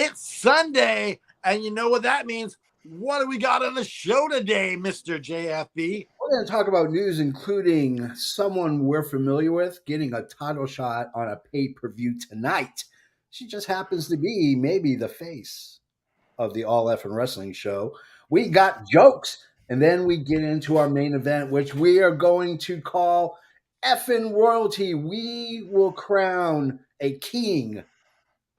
It's Sunday, and you know what that means. What do we got on the show today, Mr. JFB? We're going to talk about news, including someone we're familiar with getting a title shot on a pay-per-view tonight. She just happens to be maybe the face of the All Effin' Wrestling show. We got jokes, and then we get into our main event, which we are going to call Effin' Royalty. We will crown a king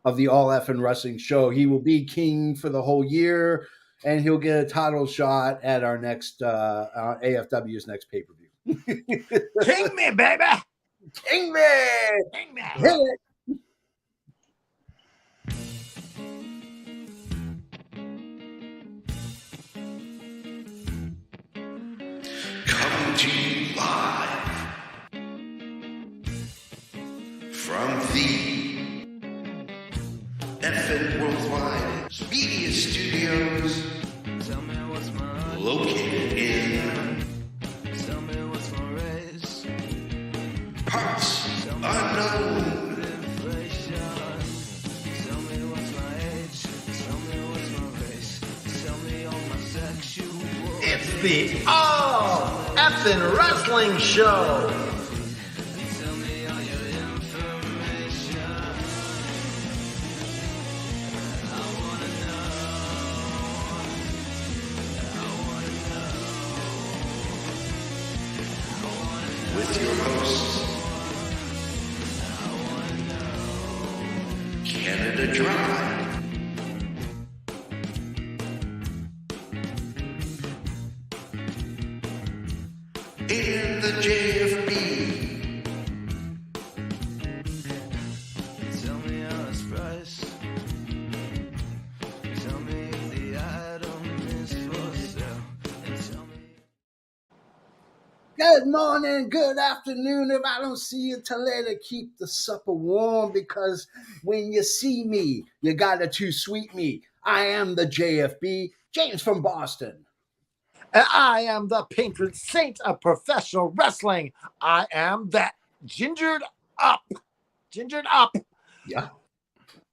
of the All Effin' Wrestling show. He will be king for the whole year, and he'll get a title shot at our next AFW's next pay-per-view. King me, baby! King me! King me! Hit it! Coming to you live from the Effin' Worldwide Media Studios, located in parts unknown. It's the All Effin' Wrestling show! With your hosts, Canada Dry, and the JFB. Tell me how it's priced. Tell me if the item is for sale. And tell me. Good morning, good afternoon. If I don't see you till later, keep the supper warm, because when you see me, you gotta too sweet me. I am the JFB, James from Boston. And I am the patron saint of professional wrestling. I am that gingered up. Gingered up. Yeah.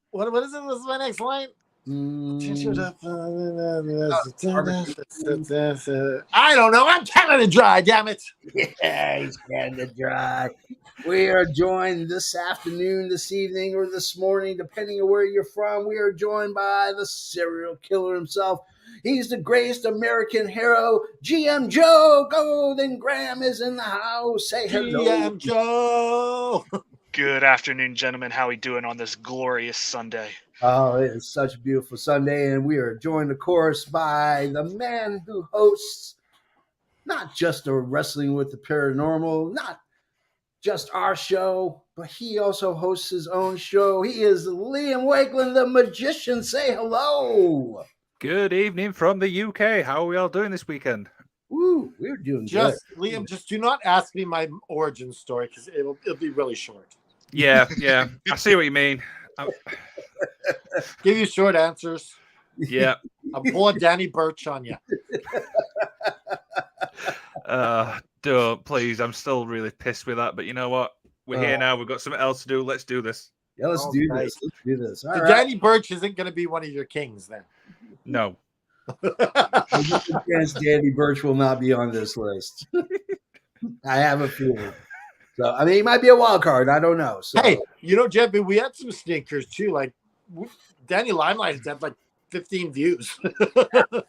What is it? What's my next line? Gingered up. I don't know. I'm Canada Dry, damn it. Yeah, he's Canada Dry. We are joined this afternoon, this evening, or this morning, depending on where you're from. We are joined by the serial killer himself. He's the greatest American hero, GM Joe. Golden Graham is in the house. Say hello. GM Joe. Good afternoon, gentlemen. How are we doing on this glorious Sunday? Oh, it is such a beautiful Sunday, and we are joined, of course, by the man who hosts not just a Wrestling with the Paranormal, not just our show, but he also hosts his own show. He is Liam Wakeland, the magician. Say hello. Good evening from the UK. How are we all doing this weekend? Woo, we're doing Just good. Liam, just do not ask me my origin story, because it'll be really short. Yeah. I see what you mean. Give you short answers. Yeah. I'm pulling Danny Birch on you. Don't, please. I'm still really pissed with that, but you know what? We're here now. We've got something else to do. Let's do this. Yeah, let's do this. Let's do this. All right. Danny Birch isn't going to be one of your kings then. No. Danny Birch will not be on this list. I have a feeling. So, I mean, he might be a wild card. I don't know. So. Hey, Jeff, we had some stinkers too. Like Danny Limelight has had like 15 views.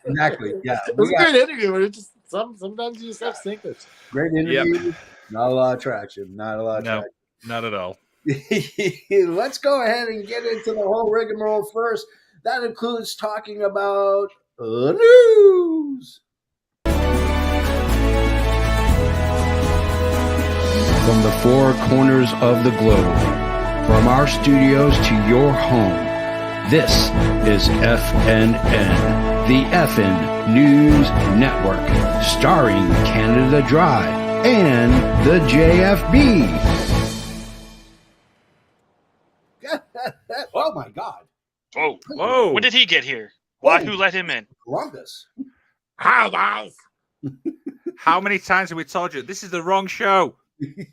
Exactly. Yeah. It was a great interview. But just sometimes you just have stinkers. Great interview. Yep. Not a lot of traction. Not at all. Let's go ahead and get into the whole rigmarole first. That includes talking about the news. From the four corners of the globe, from our studios to your home, this is FNN, the Effin' News Network, starring Canada Dry and the JFB. Oh my God. Whoa. When did he get here? Why? Who let him in? Columbus. Hi, guys. How many times have we told you this is the wrong show?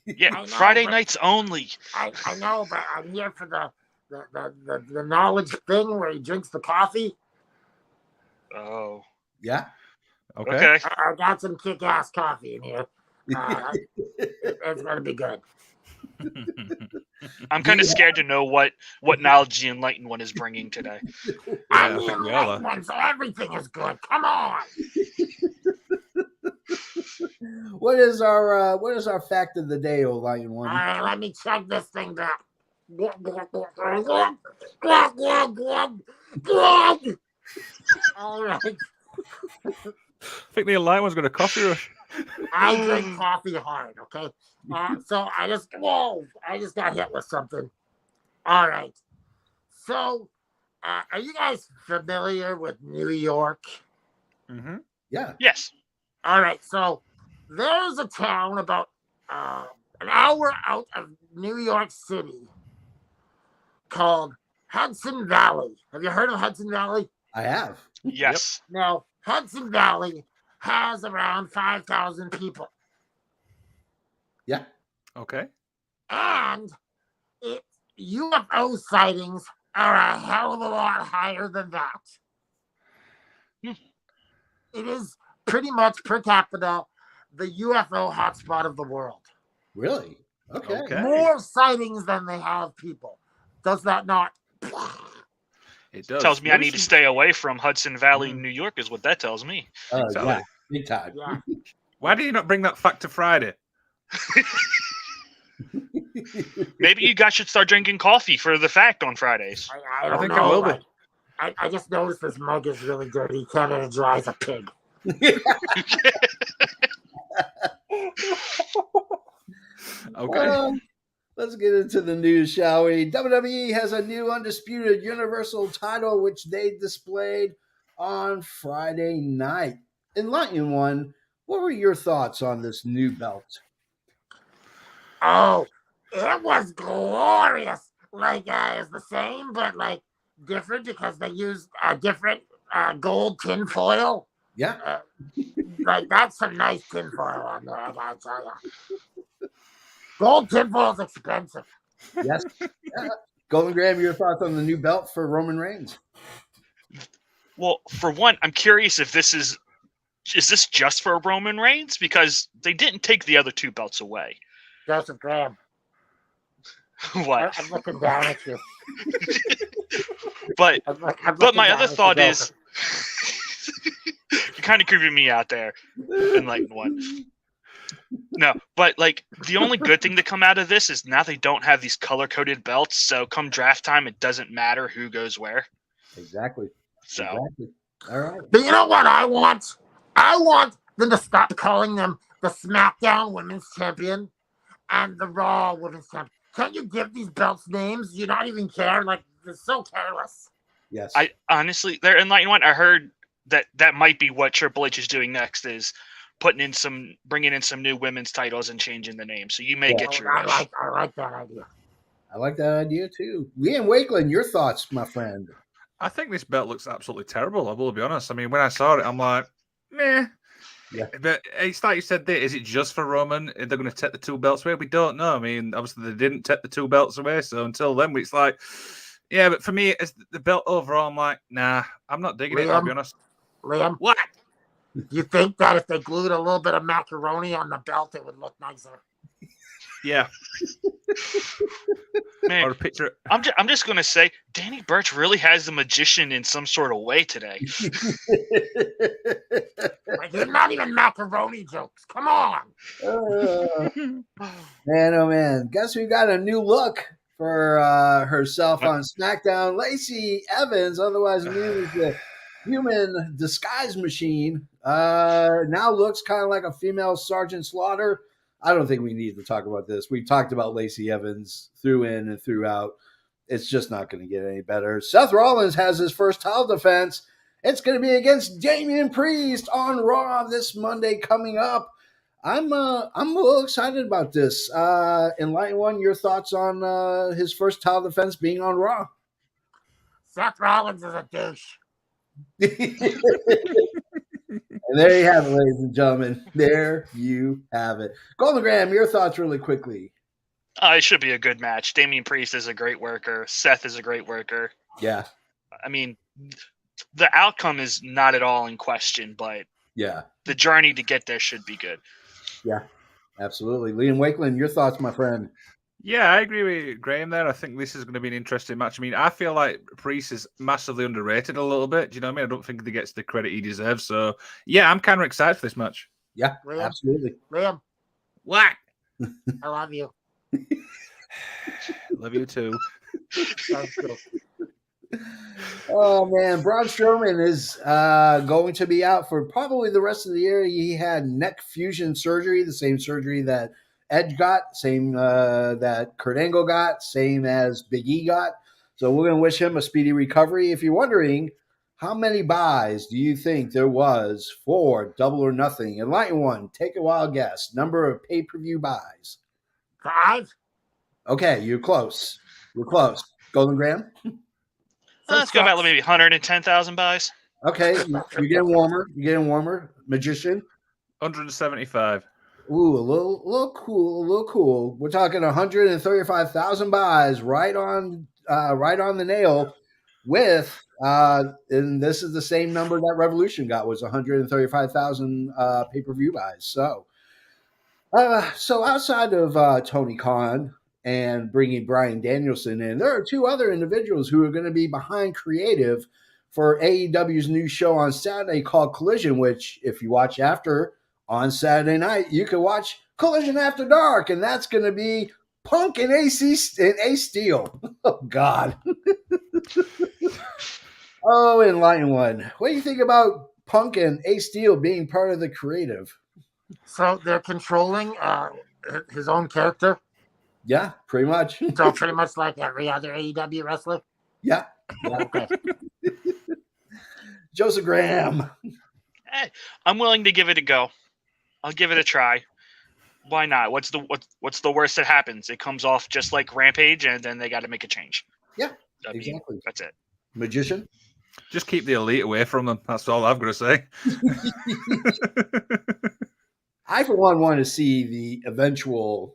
Yeah, Friday nights only. I know, but I'm here for the the knowledge thing where he drinks the coffee. Oh, Yeah. Okay. okay. I got some kick-ass coffee in here. It's gonna be good. I'm kind of scared to know what knowledge the enlightened one is bringing today. I'm I the think we all enlightened one, so everything is good. Come on. What is our fact of the day, old Lion All One? right, let me check this thing back. All right. I think the enlightened one's got a coffee rush. I drink coffee hard, okay? So I just got hit with something. All right. So, are you guys familiar with New York? Mm-hmm. Yeah. Yes. All right. So there's a town about an hour out of New York City called Hudson Valley. Have you heard of Hudson Valley? I have. Yes. Now, Hudson Valley has around 5,000 people. Yeah. Okay. And UFO sightings are a hell of a lot higher than that. It is pretty much per capita the UFO hotspot of the world. Really? Okay. Okay. More sightings than they have people. Does that not? It does. Tells me I Maybe need to some- stay away from Hudson Valley, New York, is what that tells me. Exactly. Yeah. Big time. Yeah. Why do you not bring that fact to Friday? Maybe you guys should start drinking coffee for the fact on Fridays. I don't think know. I will be. I just noticed this mug is really dirty. Canada Dry as a pig. Okay. Let's get into the news, shall we? WWE has a new undisputed Universal title, which they displayed on Friday night. Enlighten One, what were your thoughts on this new belt? Oh, it was glorious. Like, it's the same, but like different because they used different gold tinfoil. Yeah. Like, that's some nice tinfoil on there, I gotta tell you. Gold tinfoil is expensive. Yes. Yeah. Golden Graham, your thoughts on the new belt for Roman Reigns? Well, for one, I'm curious if this is this just for Roman Reigns? Because they didn't take the other two belts away. Joseph Graham. What? I'm looking down at you. But I'm but looking my down other at you, thought Joseph. is you're kind of creeping me out there, Enlightened One. No, but like the only good thing to come out of this is now they don't have these color-coded belts, so come draft time, it doesn't matter who goes where. Exactly. So Exactly. All right. But you know what I want? I want them to stop calling them the SmackDown Women's Champion and the Raw Women's Champion. Can't you give these belts names? You not even care? Like, they're so careless. Yes. I honestly, there, Enlightened One, I heard that might be what Triple H is doing next, is bringing in some new women's titles and changing the name. So you may get your wish. I like that idea. I like that idea too. Liam Wakeland, your thoughts, my friend? I think this belt looks absolutely terrible. I will be honest. I mean, when I saw it, I'm like, meh. Yeah. But it's like you said there, is it just for Roman? They're going to take the two belts away? We don't know. I mean, obviously they didn't take the two belts away, so until then, it's like, yeah. But for me, as the belt overall, I'm like, nah, I'm not digging it. I'll be honest. Liam, What? you think that if they glued a little bit of macaroni on the belt, it would look nicer? Yeah. Man, Or a picture. I'm just gonna say, Danny Burch really has the magician in some sort of way today. Like, it's not even macaroni jokes. Come on. Man, oh man. Guess who got a new look for herself on SmackDown? Lacey Evans, otherwise known as the Human Disguise Machine, now looks kind of like a female Sergeant Slaughter. I don't think we need to talk about this. We talked about Lacey Evans through in and throughout. It's just not going to get any better. Seth Rollins has his first title defense. It's going to be against Damian Priest on Raw this Monday coming up. I'm a little excited about this. Enlighten One, your thoughts on his first title defense being on Raw? Seth Rollins is a douche. And there you have it, ladies and gentlemen. There you have it. Golden Graham, your thoughts really quickly. It should be a good match. Damian Priest is a great worker. Seth is a great worker. Yeah, I mean, the outcome is not at all in question, but yeah, the journey to get there should be good. yeah, absolutely. Liam Wakeland, your thoughts, my friend? Yeah, I agree with Graham there. I think this is going to be an interesting match. I mean, I feel like Priest is massively underrated a little bit. Do you know what I mean? I don't think he gets the credit he deserves. So, yeah, I'm kind of excited for this match. Yeah, Liam? absolutely. Liam, What? I love you. Love you too. Thank you. Oh man, Braun Strowman is going to be out for probably the rest of the year. He had neck fusion surgery, the same surgery that Edge got, same that Kurt Angle got, same as Big E got. So we're going to wish him a speedy recovery. If you're wondering, how many buys do you think there was for Double or Nothing? Enlighten one. Take a wild guess. Number of pay-per-view buys. 5? Okay, you're close. You're close. Golden Graham? Let's go about maybe 110,000 buys. Okay, you're getting warmer. You're getting warmer. Magician? 175. Ooh, a little cool. We're talking 135,000 buys, right on the nail. With and this is the same number that Revolution got, was 135,000 pay-per-view buys. So outside of Tony Khan and bringing Bryan Danielson in, there are two other individuals who are going to be behind creative for AEW's new show on Saturday called Collision, which if you watch after on Saturday night, you can watch Collision After Dark, and that's going to be Punk and Ace Steel. Oh, God. Oh, Enlighten one. What do you think about Punk and Ace Steel being part of the creative? So they're controlling his own character. Yeah, pretty much. So pretty much like every other AEW wrestler. Yeah. Okay. Joseph Graham. Hey, I'm willing to give it a go. I'll give it a try. Why not? What's the worst that happens? It comes off just like Rampage, and then they got to make a change. Yeah, I mean, exactly. that's it. Magician. Just keep the elite away from them. That's all I've got to say. I, for one, want to see the eventual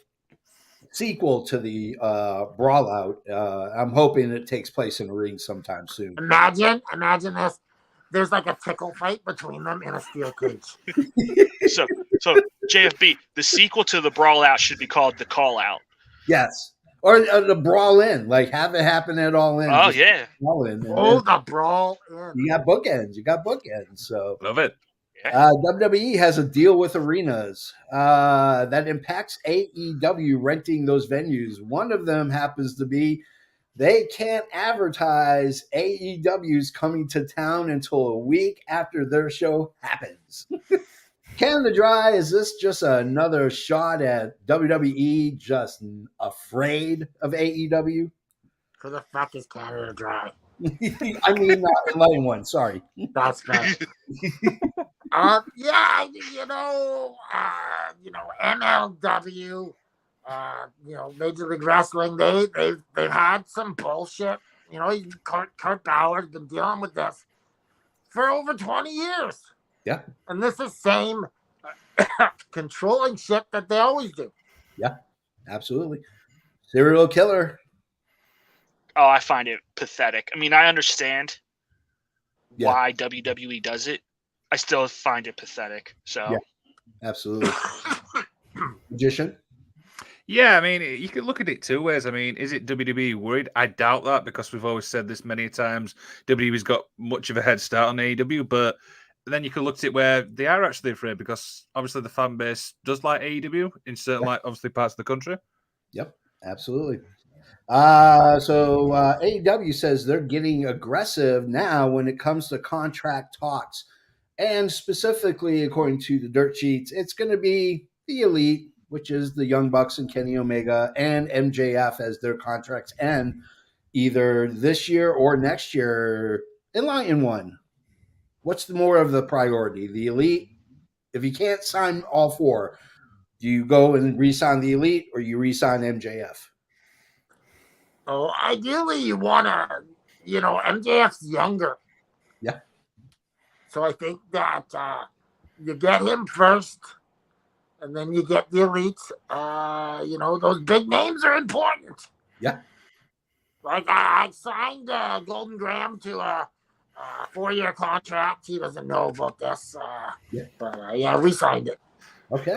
sequel to the Brawl Out. I'm hoping it takes place in a ring sometime soon. Imagine this. There's like a tickle fight between them in a steel cage. So JFB, the sequel to the Brawl Out should be called the Call Out. Yes. Or the Brawl In. Like, have it happen at All In. Oh, Just yeah. Brawl In. The Brawl In. You got bookends. So Love it. WWE has a deal with arenas that impacts AEW renting those venues. One of them happens to be they can't advertise AEW's coming to town until a week after their show happens. Canada Dry, is this just another shot at WWE just afraid of AEW? Who the fuck is Canada Dry? I mean, Enlighten one, sorry. That's right. Yeah, MLW, Major League Wrestling, they've had some bullshit. Kurt Bauer's been dealing with this for over 20 years. Yeah. And this is same controlling shit that they always do. Yeah, absolutely. Serial killer. Oh, I find it pathetic. I mean, I understand why WWE does it. I still find it pathetic. So, yeah, absolutely. Magician. Yeah, I mean, you can look at it two ways. I mean, is it WWE worried? I doubt that because we've always said this many times. WWE's got much of a head start on AEW, but then you can look at it where they are actually afraid because obviously the fan base does like AEW in certain, obviously parts of the country. Yep, absolutely. So AEW says they're getting aggressive now when it comes to contract talks. And specifically, according to the dirt sheets, it's going to be the Elite, which is the Young Bucks and Kenny Omega, and MJF as their contracts end either this year or next year. Enlighten one. What's the more of the priority? The Elite? If you can't sign all four, do you go and re-sign the Elite or you re-sign MJF? Oh, ideally you want to, MJF's younger. Yeah. So I think that you get him first, and then you get the elite. Those big names are important. Yeah. Like I signed Golden Graham to a 4-year contract. He doesn't know about this, but we signed it. Okay.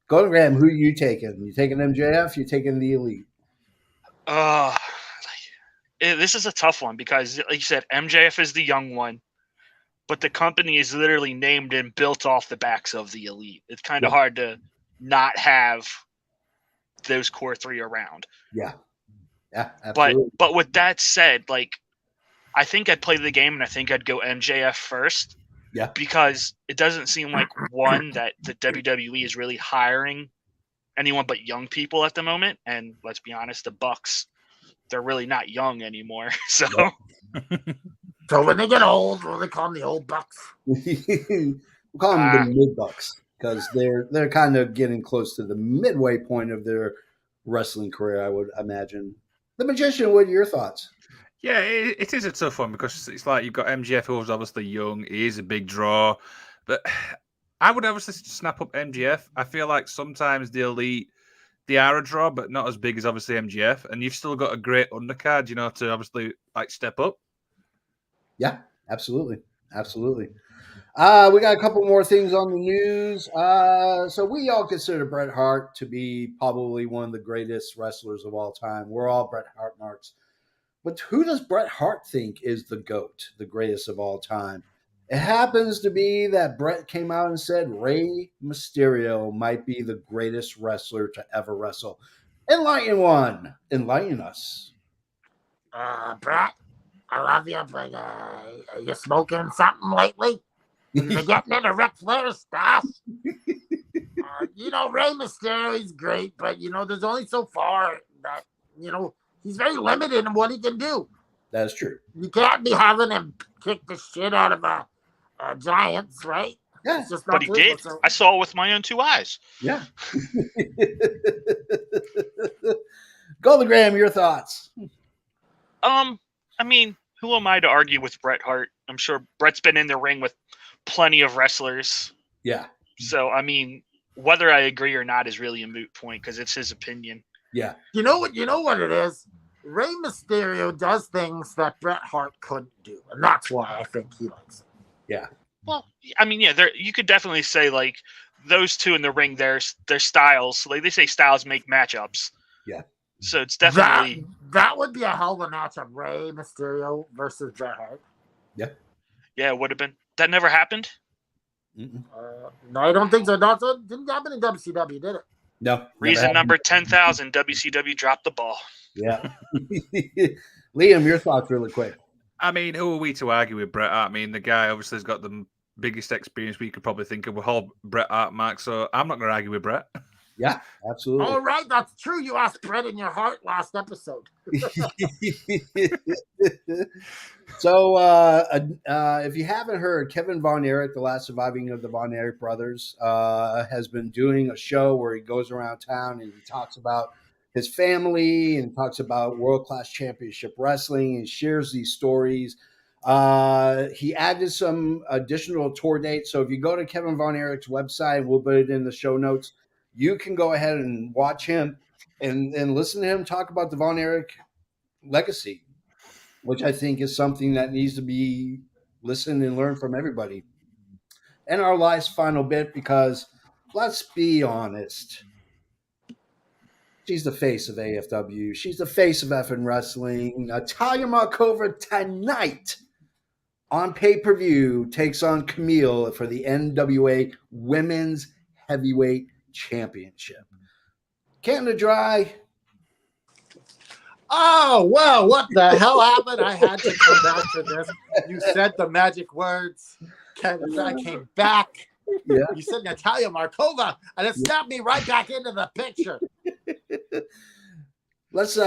Golden Graham, who are you taking? You taking MJF? You taking the elite? This is a tough one because, like you said, MJF is the young one, but the company is literally named and built off the backs of the elite. It's kind of hard to not have those core three around. Yeah, absolutely. But with that said, like, I think I'd play the game and I think I'd go MJF first. Yeah. Because it doesn't seem like, one, that the WWE is really hiring anyone but young people at the moment. And let's be honest, the Bucks, they're really not young anymore. So So when they get old, will they call them the old Bucks? We'll call them the mid Bucks because they're kind of getting close to the midway point of their wrestling career, I would imagine. The Magician, what are your thoughts? Yeah, it is a tough one because it's like you've got MJF, who's obviously young. He is a big draw. But I would obviously snap up MJF. I feel like sometimes the elite, they are a draw, but not as big as obviously MJF. And you've still got a great undercard, to obviously like step up. Yeah, absolutely. Absolutely. We got a couple more things on the news. So we all consider Bret Hart to be probably one of the greatest wrestlers of all time. We're all Bret Hart marks. But who does Bret Hart think is the GOAT, the greatest of all time? It happens to be that Bret came out and said Rey Mysterio might be the greatest wrestler to ever wrestle. Enlighten us. Bret, I love you, but are you smoking something lately? You're getting into Ric Flair stuff. Rey Mysterio is great, but, there's only so far that, he's very limited in what he can do. That is true. You can't be having him kick the shit out of Giants, right? Yeah. It's just but he did. So. I saw it with my own 2 eyes. Yeah. Golden Graham, your thoughts? I mean, who am I to argue with Bret Hart? I'm sure Bret's been in the ring with plenty of wrestlers. Yeah. So, I mean, whether I agree or not is really a moot point because it's his opinion. Yeah. You know what it is? Rey Mysterio does things that Bret Hart couldn't do, and that's why I think he likes it. Yeah. Well, I mean, you could definitely say, like, those two in the ring, their styles, like they say styles make matchups. Yeah. So it's definitely... That would be a hell of a matchup, Rey Mysterio versus Bret Hart. Yeah. Yeah, it would have been. That never happened? No, I don't think so. It didn't happen in WCW, did it? No. Reason number 10,000, WCW dropped the ball. Yeah. Liam, your thoughts really quick. I mean, who are we to argue with Bret Hart? I mean, the guy obviously has got the biggest experience we could probably think of with all Bret Hart marks, so I'm not going to argue with Bret. Yeah, absolutely. All right, that's true. You asked Bret in your heart last episode. So, if you haven't heard, Kevin Von Erich, the last surviving of the Von Erich brothers, has been doing a show where he goes around town and he talks about his family and talks about world-class championship wrestling and shares these stories. He added some additional tour dates. So if you go to Kevin Von Erich's website, we'll put it in the show notes. You can go ahead and watch him and listen to him talk about the Von Erich legacy, which I think is something that needs to be listened and learned from everybody. And our last final bit, because let's be honest, she's the face of AFW. She's the face of effing wrestling. Natalia Markova tonight on pay-per-view takes on Camille for the NWA Women's Heavyweight Championship. Canada Dry. Oh, well, what the hell happened? I had to come back to this. You said the magic words. Canada Dry came back. Yeah. You said Natalia Markova, and it snapped me right back into the picture. Let's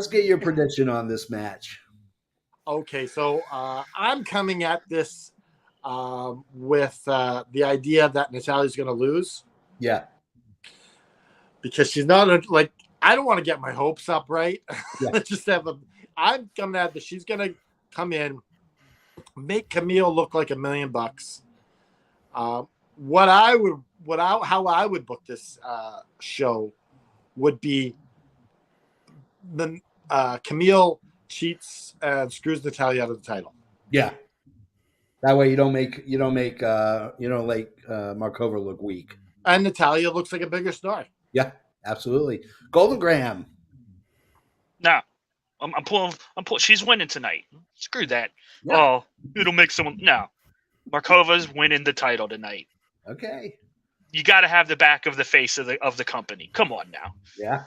get your prediction on this match. Okay, so I'm coming at this with the idea that Natalia's going to lose. Yeah. Because she's not I don't want to get my hopes up, right? Yeah. I'm coming at this. She's going to come in, make Camille look like $1 million. What I would how I would book this show would be the Camille cheats and screws Natalia out of the title. Yeah. That way you don't make Markova look weak. And Natalia looks like a bigger star. Yeah, absolutely. Golden Graham. No, I'm pulling. She's winning tonight. Screw that. Yeah. Oh, it'll make someone. No, Markova's winning the title tonight. Okay. You got to have the back of the face of the company. Come on now. Yeah.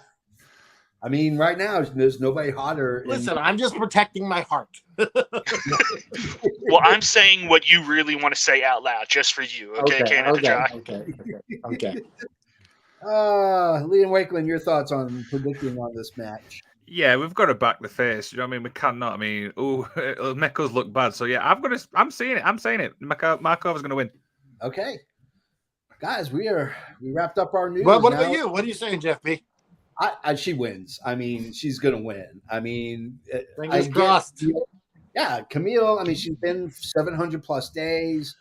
I mean, right now there's nobody hotter. Listen, I'm just protecting my heart. Well, I'm saying what you really want to say out loud, just for you. Okay, Canada Dry. Okay. Liam Wakeland, your thoughts on predicting on this match? Yeah, we've got to back the face. You know what I mean? We cannot. I mean, it'll make us look bad. So yeah, I'm seeing it. I'm saying it. Markova's going to win. Okay, guys, we wrapped up our news. Well, what now. about you? What are you saying, Jeff B? She wins. I mean, she's gonna win. I mean, Fingers crossed. Yeah, Camille. I mean, she's been 700 plus days.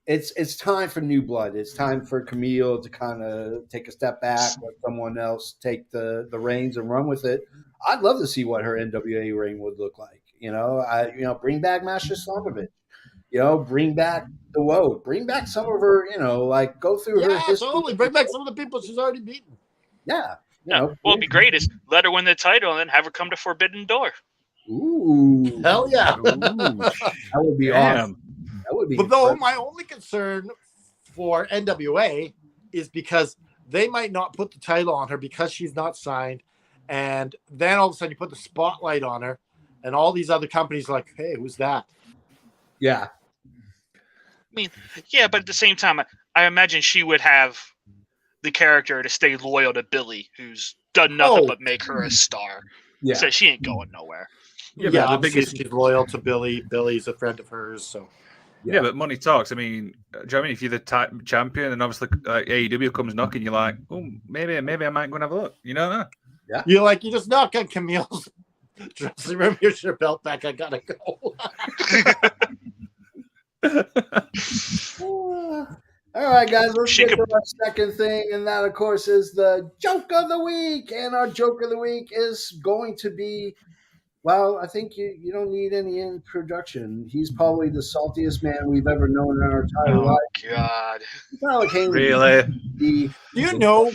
It's time for new blood. It's time for Camille to kind of take a step back, let someone else take the reins and run with it. I'd love to see what her NWA reign would look like. Bring back Masha Slamovich. Bring back the Woad. Bring back some of her. Go through her history. Absolutely. Bring back some of the people she's already beaten. Yeah. What would be great is let her win the title and then have her come to Forbidden Door. Ooh. Hell yeah. That would be awesome. That would be. But though my only concern for NWA is because they might not put the title on her because she's not signed. And then all of a sudden you put the spotlight on her and all these other companies are like, hey, who's that? Yeah. I mean, yeah, but at the same time, I imagine she would have the character to stay loyal to Billy, who's done nothing but make her a star. Yeah. So she ain't going nowhere. Yeah, the biggest she's loyal to Billy. Billy's a friend of hers, so. Yeah, but money talks. I mean, do you know what I mean? If you're the type champion and obviously AEW comes knocking, you're like, oh, maybe I might go and have a look. You know? Yeah. You just knock on Camille's dressing room. Here's your belt back. I gotta go. All right, guys, let's get to our second thing, and that, of course, is the joke of the week. And our joke of the week is going to be, well, I think you don't need any introduction. He's probably the saltiest man we've ever known in our entire life. God. Really? Do you know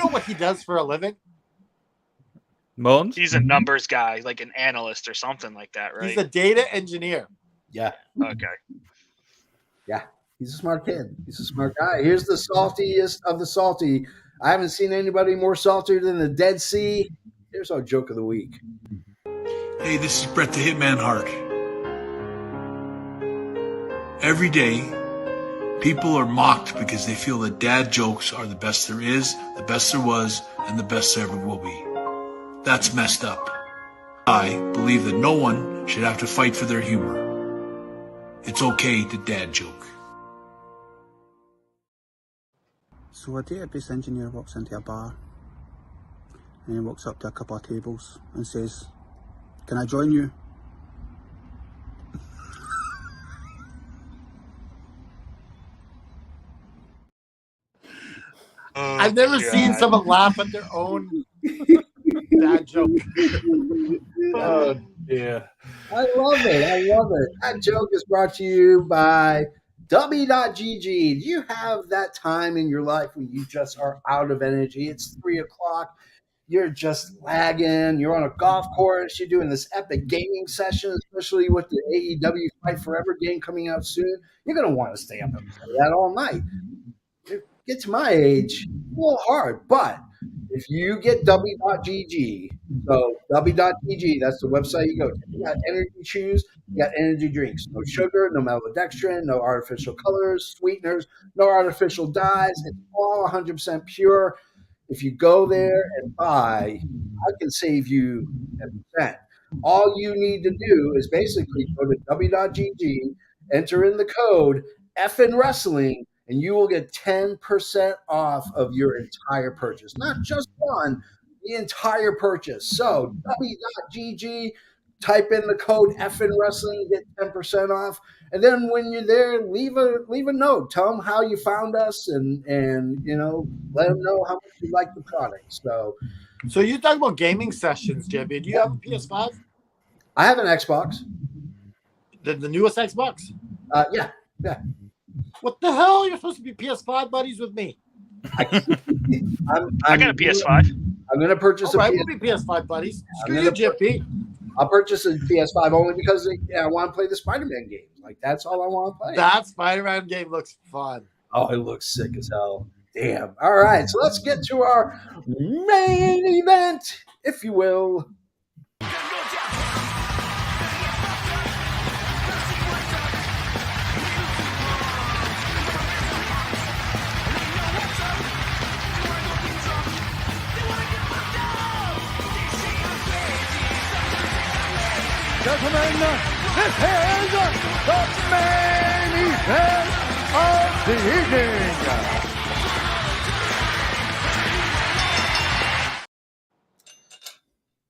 what he does for a living? Moans? He's a numbers guy, like an analyst or something like that, right? He's a data engineer. Yeah. Okay. Yeah. He's a smart kid. He's a smart guy. Here's the saltiest of the salty. I haven't seen anybody more saltier than the Dead Sea. Here's our joke of the week. Hey, this is Brett the Hitman Hart. Every day, people are mocked because they feel that dad jokes are the best there is, the best there was, and the best there ever will be. That's messed up. I believe that no one should have to fight for their humor. It's okay to dad joke. So a database engineer walks into a bar and he walks up to a couple of tables and says, "Can I join you?" I've never seen someone laugh at their own bad joke. Oh, dear. I love it. That joke is brought to you by W.GG. Do you have that time in your life when you just are out of energy? It's 3:00. You're just lagging. You're on a golf course. You're doing this epic gaming session, especially with the AEW Fight Forever game coming out soon. You're going to want to stay up and play that all night. Get to my age, a little hard, but if you get W.GG, so W.GG, that's the website you go to. You got energy chews, you got energy drinks. No sugar, no maltodextrin, no artificial colors, sweeteners, no artificial dyes. It's all 100% pure. If you go there and buy, I can save you 10%. All you need to do is basically go to W.GG, enter in the code Effin' Wrestling, and you will get 10% off of your entire purchase. Not just one, the entire purchase. So W.GG, type in the code Effin' Wrestling, get 10% off. And then when you're there, leave a note. Tell them how you found us, and let them know how much you like the product. So you talk about gaming sessions, JB. Do you have a PS5? I have an Xbox. The newest Xbox? Yeah. What the hell? You're supposed to be PS5 buddies with me. I got a PS5. I'm going to purchase All right, a we'll be PS5 buddies. Screw I'm you, gonna JP. I'll purchase a PS5 only because I want to play the Spider-Man games. Like, that's all I want to play. That Spider-Man game looks fun. Oh, it looks sick as hell. Damn. All right, so let's get to our main event, if you will. Gentlemen, this is the main event of the evening.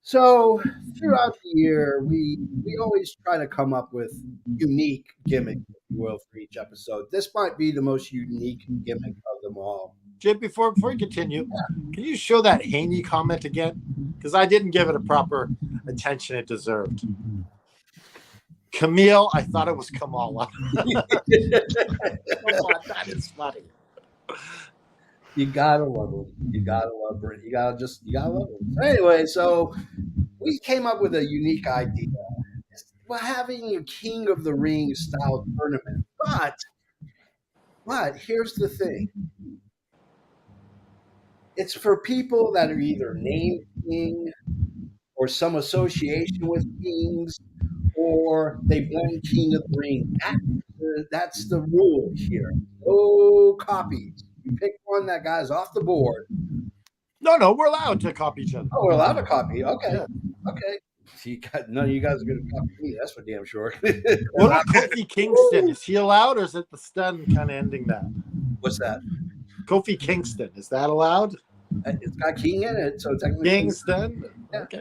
So throughout the year, we always try to come up with unique gimmicks, if you will, for each episode. This might be the most unique gimmick of them all. Jim, before you continue, can you show that Haney comment again? Because I didn't give it a proper attention it deserved. Camille, I thought it was Kamala. Come on, that is funny. You gotta love them. You gotta love Brit. You gotta love them. Anyway, so we came up with a unique idea. We're having a King of the Ring style tournament, but here's the thing. It's for people that are either named King or some association with kings, or they've won King of the Ring. That's the rule here. No copies. You pick one that guy's off the board. No, we're allowed to copy each other. Oh, we're allowed to copy. Okay. Yeah. Okay. See, none of you guys are going to copy me. That's for damn sure. What about Kofi Kingston? Is he allowed, or is it the stun kind of ending that? What's that? Kofi Kingston, is that allowed? It's got King in it, so technically. Kingston? Yeah. Okay.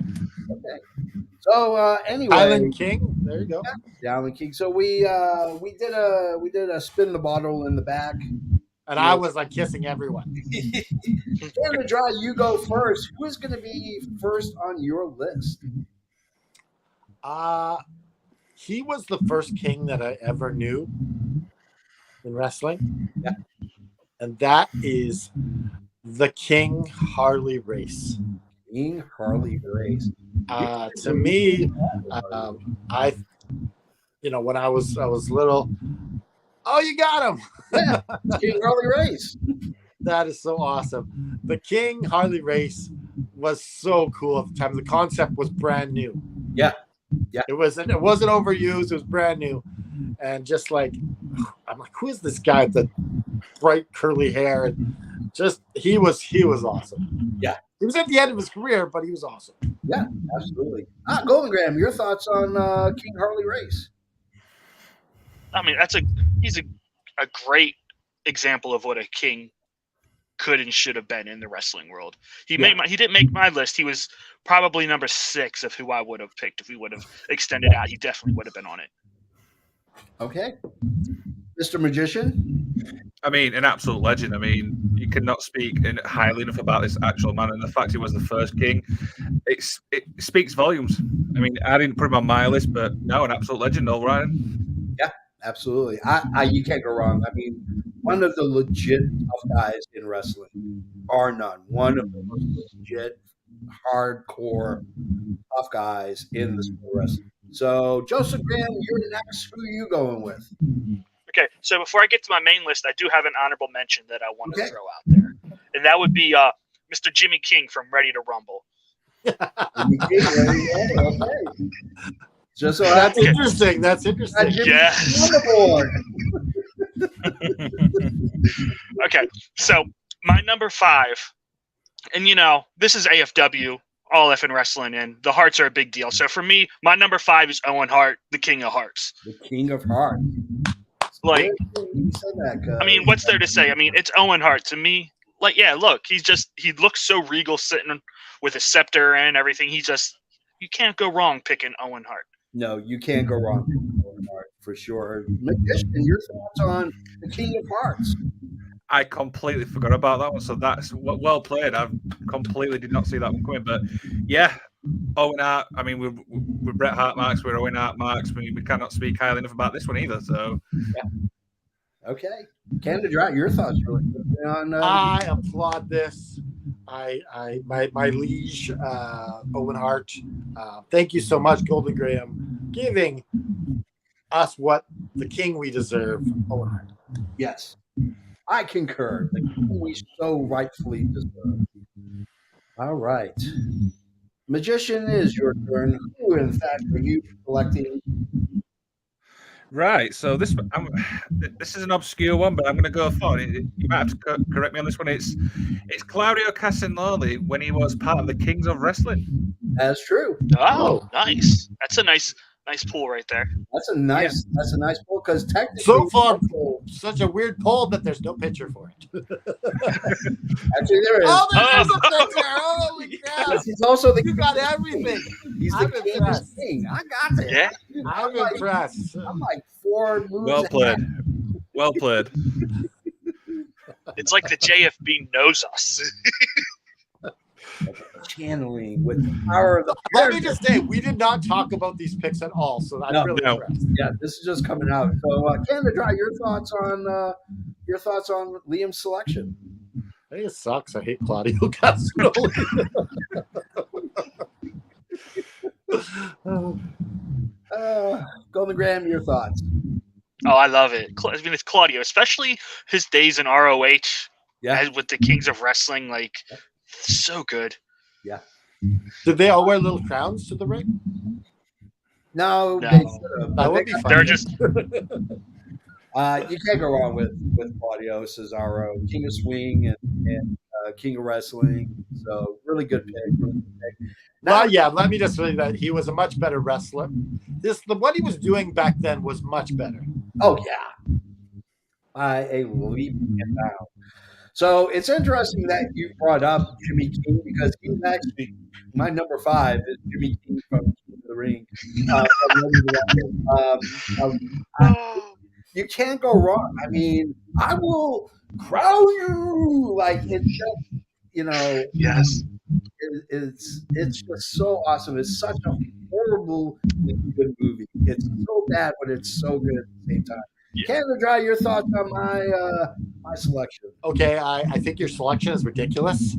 So anyway, Island King. There you go. The Island King. So we did a spin the bottle in the back, and I was like kissing everyone. In the dry, you go first. Who is going to be first on your list? He was the first king that I ever knew in wrestling. Yeah, and that is the King Harley Race. King Harley Race. To me, when I was little, oh, you got him! Yeah, King Harley Race. That is so awesome. The King Harley Race was so cool at the time. The concept was brand new. Yeah. It wasn't overused. It was brand new, and just like I'm like, who is this guy with the bright curly hair? And just he was awesome. Yeah. He was at the end of his career, but he was awesome. Yeah, absolutely. Golden Graham, your thoughts on King Harley Race? I mean, he's a great example of what a king could and should have been in the wrestling world. He didn't make my list. He was probably number 6 of who I would have picked if we would have extended out. He definitely would have been on it. Okay. Mr. Magician? I mean, an absolute legend. I mean, you cannot speak highly enough about this actual man, and the fact he was the first king, it speaks volumes. I mean, I didn't put him on my list, but no, an absolute legend, all right. Yeah, absolutely. You can't go wrong. I mean, one of the legit tough guys in wrestling, bar none. One of the most legit, hardcore tough guys in the sport of wrestling. So, Joseph Graham, you're next. Who are you going with? Okay, so before I get to my main list, I do have an honorable mention that I want to throw out there, and that would be Mr. Jimmy King from Ready to Rumble. Jimmy King, Ready to Rumble. Okay. Just so That's interesting. That's interesting. Yeah. Okay, so my number 5, and this is AFW, all effing wrestling, and the Hearts are a big deal. So for me, my number 5 is Owen Hart, the King of Hearts. The King of Hearts. Like, I mean, what's there to say? I mean, it's Owen Hart to me. Like, yeah, look, he looks so regal sitting with a scepter and everything. You can't go wrong picking Owen Hart. No, you can't go wrong with Owen Hart. for sure. Magician, your thoughts on the King of Hearts? I completely forgot about that one, so that's well played. I completely did not see that one coming, but yeah, Owen Hart. I mean, we're Bret Hart marks, we're Owen Hart marks. We cannot speak highly enough about this one either. So yeah, okay. Canada Dry, your thoughts really on? I applaud this. My liege, Owen Hart. Thank you so much, Golden Graham, giving us what the king we deserve, Owen Hart. Yes, I concur. The king we so rightfully deserve. All right, Magician, is your turn. Who, in fact, are you selecting? right, so this is an obscure one, but I'm going to go for it. You might have to correct me on this one. It's Claudio Castagnoli when he was part of the Kings of Wrestling. That's true. Oh, nice. That's a nice pool right there. That's a nice poll because technically, so far, such a weird poll that there's no picture for it. Actually, there is. Oh, there is a picture. Holy crap! He's also You got everything. He's the king. I got it. Yeah, I'm impressed. I'm like 4 moves. Well played. Well played. It's like the JFB knows us. Channeling with the power of the. Let me just say, we did not talk about these picks at all, so I'm really impressed. Yeah, this is just coming out. So, Canada Dry, your thoughts on Liam's selection? I think it sucks. I hate Claudio Castagnoli. Golden Graham, your thoughts? Oh, I love it. I mean, it's Claudio, especially his days in ROH. Yeah, with the Kings of Wrestling, like so good. Yeah. Did they all wear little crowns to the ring? No. No. They should have. That would be fun. They're just you can't go wrong with Claudio Cesaro, King of Swing and King of Wrestling. So really good pick. Really good pick. Now, yeah, let me just say that he was a much better wrestler. What he was doing back then was much better. Oh yeah, by a leap and bound. So it's interesting that you brought up Jimmy King because he's actually my number 5 is Jimmy King from King of the Ring. You can't go wrong. I mean, I will crown you like it's just, yes. It's just so awesome. It's such a horrible good movie. It's so bad, but it's so good at the same time. Yeah. Canada Dry, your thoughts on my selection? Okay, I think your selection is ridiculous,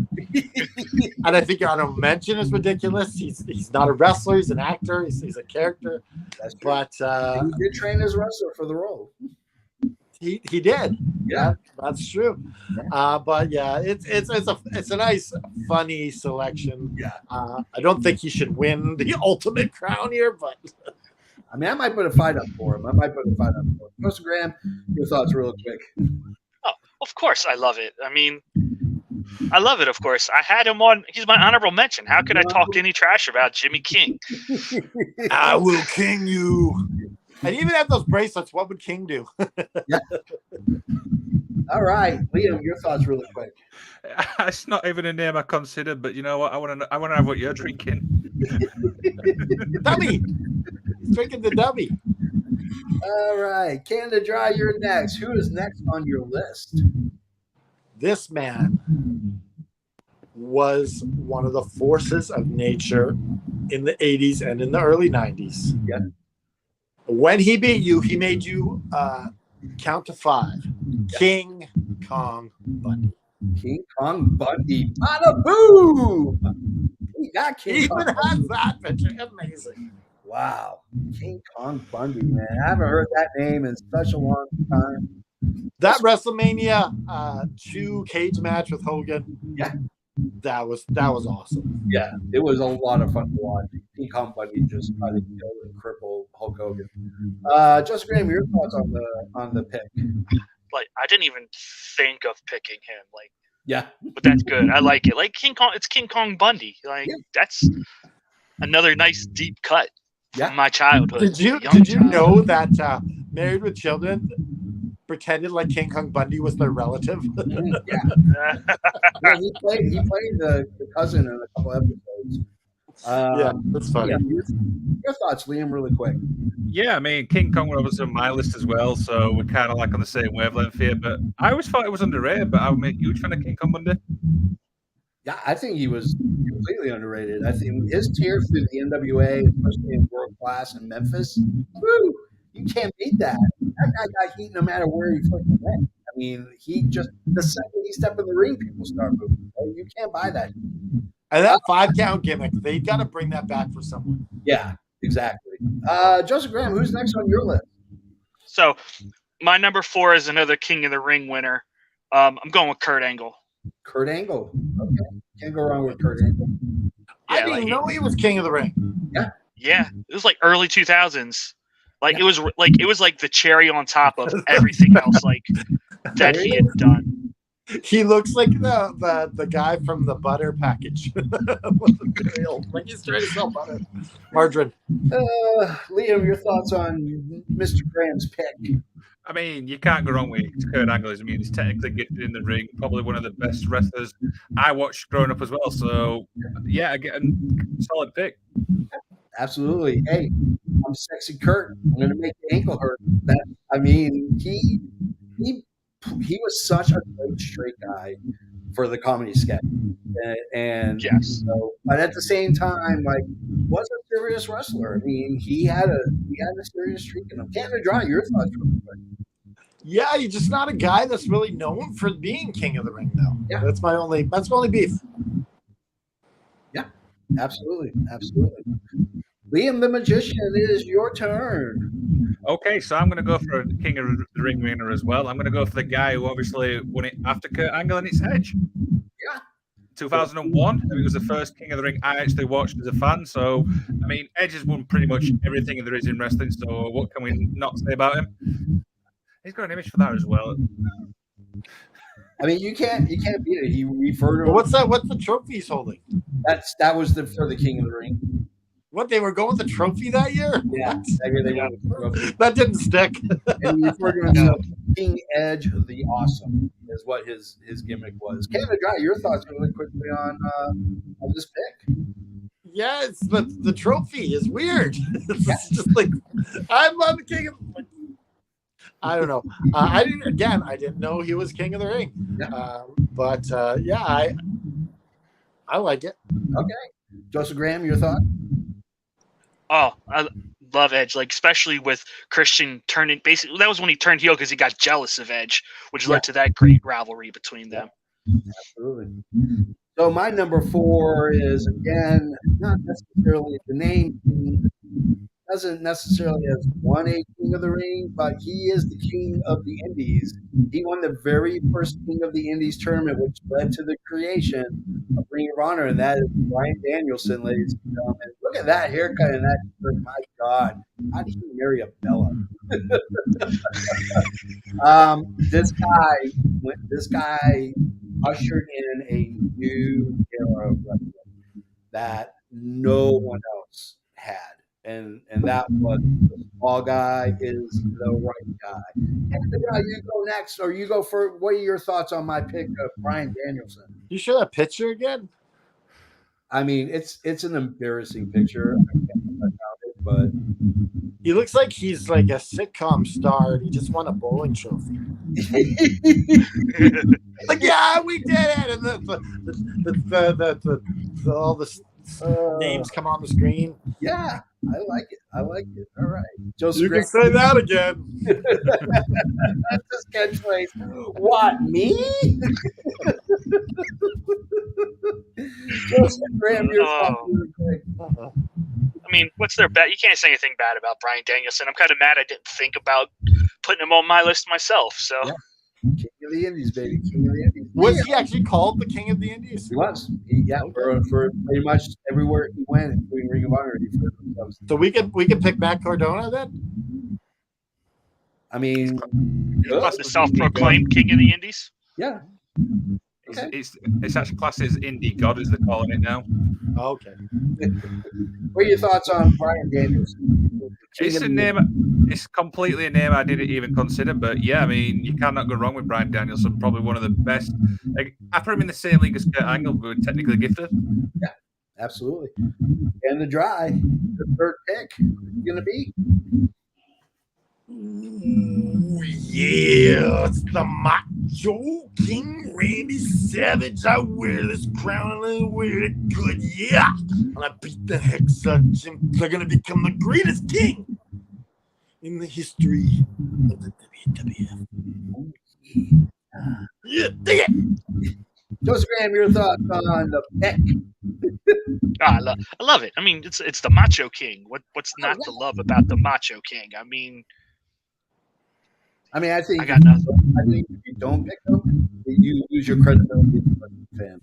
and I think your honorable mention is ridiculous. He's not a wrestler; he's an actor. He's a character. That's true. But he did train as a wrestler for the role. He did. Yeah, that's true. But yeah, it's a nice, funny selection. Yeah. I don't think he should win the ultimate crown here, but. I mean, I might put a fight up for him. Mr. Graham, your thoughts real quick. Oh, of course, I love it. I mean, I love it, of course. I had him on. He's my honorable mention. How could I talk any trash about Jimmy King? I will king you. And even have those bracelets. What would King do? Yeah. All right, Liam, your thoughts really quick. It's not even a name I considered, but you know what? I want to have what you're drinking. Dummy. He's drinking the dummy. All right, Canada Dry, you're next. Who is next on your list? This man was one of the forces of nature in the 80s and in the early 90s. Yeah. When he beat you, he made you count to 5. Yeah. King Kong Bundy. King Kong Bundy. Bada boom! He got King Kong Bundy. Has that picture. Amazing. Wow. King Kong Bundy, man. I haven't heard that name in such a long time. That WrestleMania 2 cage match with Hogan. Yeah. That was awesome. Yeah, it was a lot of fun to watch. King Kong Bundy just tried to kill and cripple Hulk Hogan. Justin Graham, your thoughts on the pick? Like, I didn't even think of picking him. Like, yeah, but that's good. I like it. Like King Kong, it's King Kong Bundy. Like that's another nice deep cut from my childhood. Did you know that Married with Children pretended like King Kong Bundy was their relative? Yeah, he played the cousin in a couple episodes. Yeah, that's funny. Your thoughts, Liam, really quick. Yeah, I mean, King Kong was on my list as well, so we're kind of like on the same wavelength here. But I always thought it was underrated, but I'm a huge fan of King Kong Monday. Yeah, I think he was completely underrated. I think his tier through the NWA, especially in World Class in Memphis, woo, you can't beat that. That guy got heat no matter where he fucking went. I mean, he just, the second he stepped in the ring, people start moving. Right? You can't buy that. And that 5-count gimmick, they got to bring that back for someone. Yeah, exactly. Joseph Graham, who's next on your list? So my number 4 is another King of the Ring winner. I'm going with Kurt Angle. Kurt Angle. Okay. Can't go wrong with Kurt Angle. I didn't even know he was King of the Ring. Yeah, it was like early 2000s. Like it was like the cherry on top of everything else like that he had done. He looks like the guy from the butter package. Like he's trying to sell butter. Margarine. Liam, your thoughts on Mr. Graham's pick? I mean, you can't go wrong with Kurt Angle. I mean, he's technically gifted in the ring, probably one of the best wrestlers I watched growing up as well. So, yeah, again, solid pick. Absolutely. Hey, I'm sexy Kurt. I'm going to make the ankle hurt. I mean, he was such a great straight guy for the comedy sketch, and yes. But at the same time, like, was a serious wrestler. I mean, he had a serious streak in him. Canada Dry, your thoughts real quick. Yeah, he's just not a guy that's really known for being King of the Ring, though. Yeah, that's my only beef. Yeah, absolutely. Liam the Magician, it is your turn. Okay, so I'm going to go for a King of the Ring winner as well. I'm going to go for the guy who obviously won it after Kurt Angle, and it's Edge. Yeah. 2001, it was the first King of the Ring I actually watched as a fan. So, I mean, Edge has won pretty much everything there is in wrestling. So, what can we not say about him? He's got an image for that as well. I mean, you can't beat it. He referred to him. What's that? What's the trophy he's holding? That was for the King of the Ring. What, they were going with the trophy that year? Yeah, that year they won with the trophy. That didn't stick. And he referred to himself King Edge the Awesome is what his gimmick was. Canada Dry, your thoughts really quickly on this pick? Yeah, it's the trophy is weird. It's just like, I'm on the King of the Ring. I don't know. I didn't know he was King of the Ring. But I like it. Okay. Joseph Graham, your thought? Oh, I love Edge, like especially with Christian turning. Basically, that was when he turned heel because he got jealous of Edge, which led to that great rivalry between them. Absolutely. So my number 4 is, again, not necessarily the name. Doesn't necessarily have won a King of the Ring, but he is the King of the Indies. He won the very first King of the Indies tournament, which led to the creation of Ring of Honor, and that is Bryan Danielson, ladies and gentlemen. Look at that haircut and that shirt. My God, how did he marry a Bella? This guy ushered in a new era of wrestling that no one else had. And that was the small guy is the right guy. And you go next, or you go for, what are your thoughts on my pick of Bryan Danielson? You show that picture again? I mean, it's an embarrassing picture. I can't remember it, but he looks like he's like a sitcom star. He just won a bowling trophy. Like, yeah, we did it, and all the names come on the screen. Yeah. I like it. All right. Joseph, you can say that again. That's his catchphrase. What, me? Joseph Graham, you're I mean, what's their bet? You can't say anything bad about Bryan Danielson. I'm kind of mad I didn't think about putting him on my list myself. So, King of the Indies, baby. King of the Indies. Was he actually called the King of the Indies? He was. For pretty much everywhere he went, including Ring of Honor, he referred to himself. So we can pick Matt Cardona then? I mean, the self-proclaimed King of the Indies? Yeah. Okay. It's actually classed as Indie God, as they're calling it now. Okay. What are your thoughts on Bryan Danielson? It's a name. It's completely a name I didn't even consider, but yeah, I mean, you cannot go wrong with Bryan Danielson. Probably one of the best. Like, I put him in the same league as Kurt Angle, but technically gifted. Yeah, absolutely. And the dry, the third pick is going to be. Ooh, yeah, it's the Macho King Randy Savage. I wear this crown and I wear it good, yeah. And I beat the hex out of Jim. They're gonna become the greatest king in the history of the WWF. Yeah, dig it. Joseph Graham, your thoughts on the pick? I love it. I mean, it's the Macho King. What's not to love about the Macho King? I mean, I think I got nothing. I think if you don't pick him, you lose your credibility as a fan.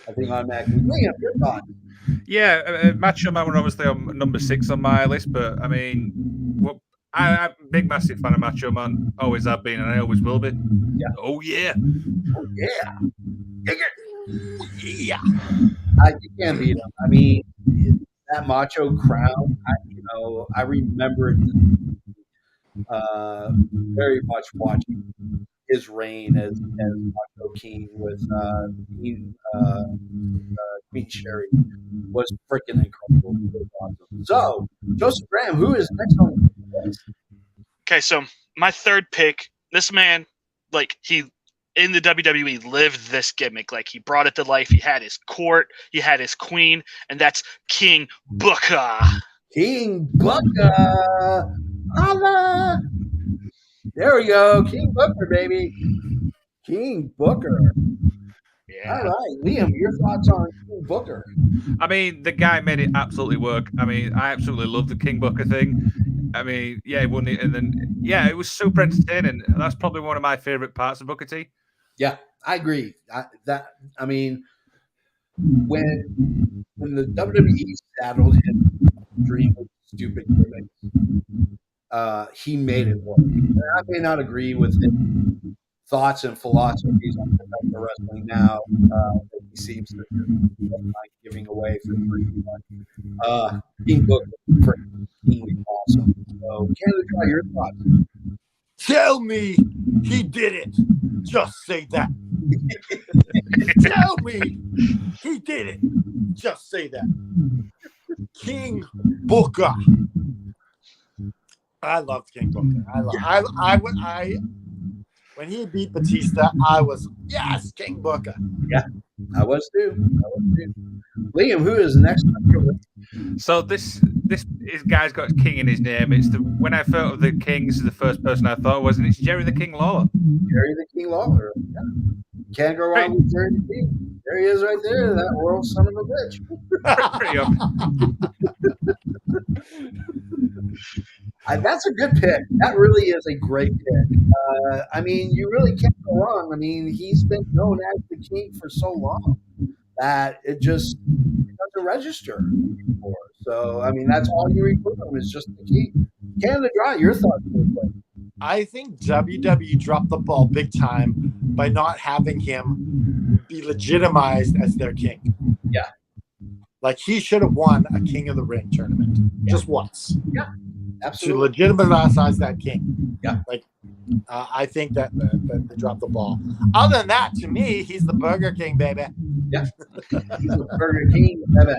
I think automatically. Liam, your thoughts? Yeah, Macho Man were obviously on number 6 on my list, but I mean, I'm a big, massive fan of Macho Man. Always have been, and I always will be. Yeah. Oh yeah. Oh yeah. Yeah. You can't beat him. I mean, that Macho crown. I remember it very much watching his reign as Macho King with Queen Sherry was freaking incredible. It was awesome. So, Joseph Graham, who is next on the list? Okay, so my third pick, this man, like, he in the WWE lived this gimmick. Like, he brought it to life. He had his court, he had his queen, and that's King Booker. King Booker. Holla! There we go. King Booker, baby. King Booker. Yeah. All right. Liam, your thoughts on King Booker? I mean, the guy made it absolutely work. I mean, I absolutely love the King Booker thing. I mean, yeah, he won it, and then it was super entertaining. That's probably one of my favorite parts of Booker T. Yeah, I agree. When the WWE saddled him dream with stupid gimmicks, he made it work. And I may not agree with his thoughts and philosophies on professional wrestling now. That he seems to be like giving away for free. But King Booker is freaking awesome. So, Canada, try your thoughts. Tell me he did it. Just say that. Tell me he did it. Just say that. King Booker. I loved King Booker. When he beat Batista, I was, yes, King Booker. Yeah, I was too. Liam, who is next on your list? So this guy's got King in his name. It's when I thought of the Kings, the first person I thought was, and it's Jerry the King Lawler. Jerry the King Lawler. Yeah. Can't go wrong with Jerry the King. There he is right there, that world son of a bitch. Pretty That's a good pick. That really is a great pick. I mean, you really can't go wrong. I mean, he's been known as the King for so long that it just doesn't register anymore. So, I mean, that's all you refer to him is just the King. Canada Dry, your thoughts? I think WWE dropped the ball big time by not having him be legitimized as their king. Yeah. Like, he should have won a King of the Ring tournament just once. Yeah, absolutely. To legitimize that king. Yeah. Like, I think that they dropped the ball. Other than that, to me, he's the Burger King, baby. Yeah. He's the Burger King, baby.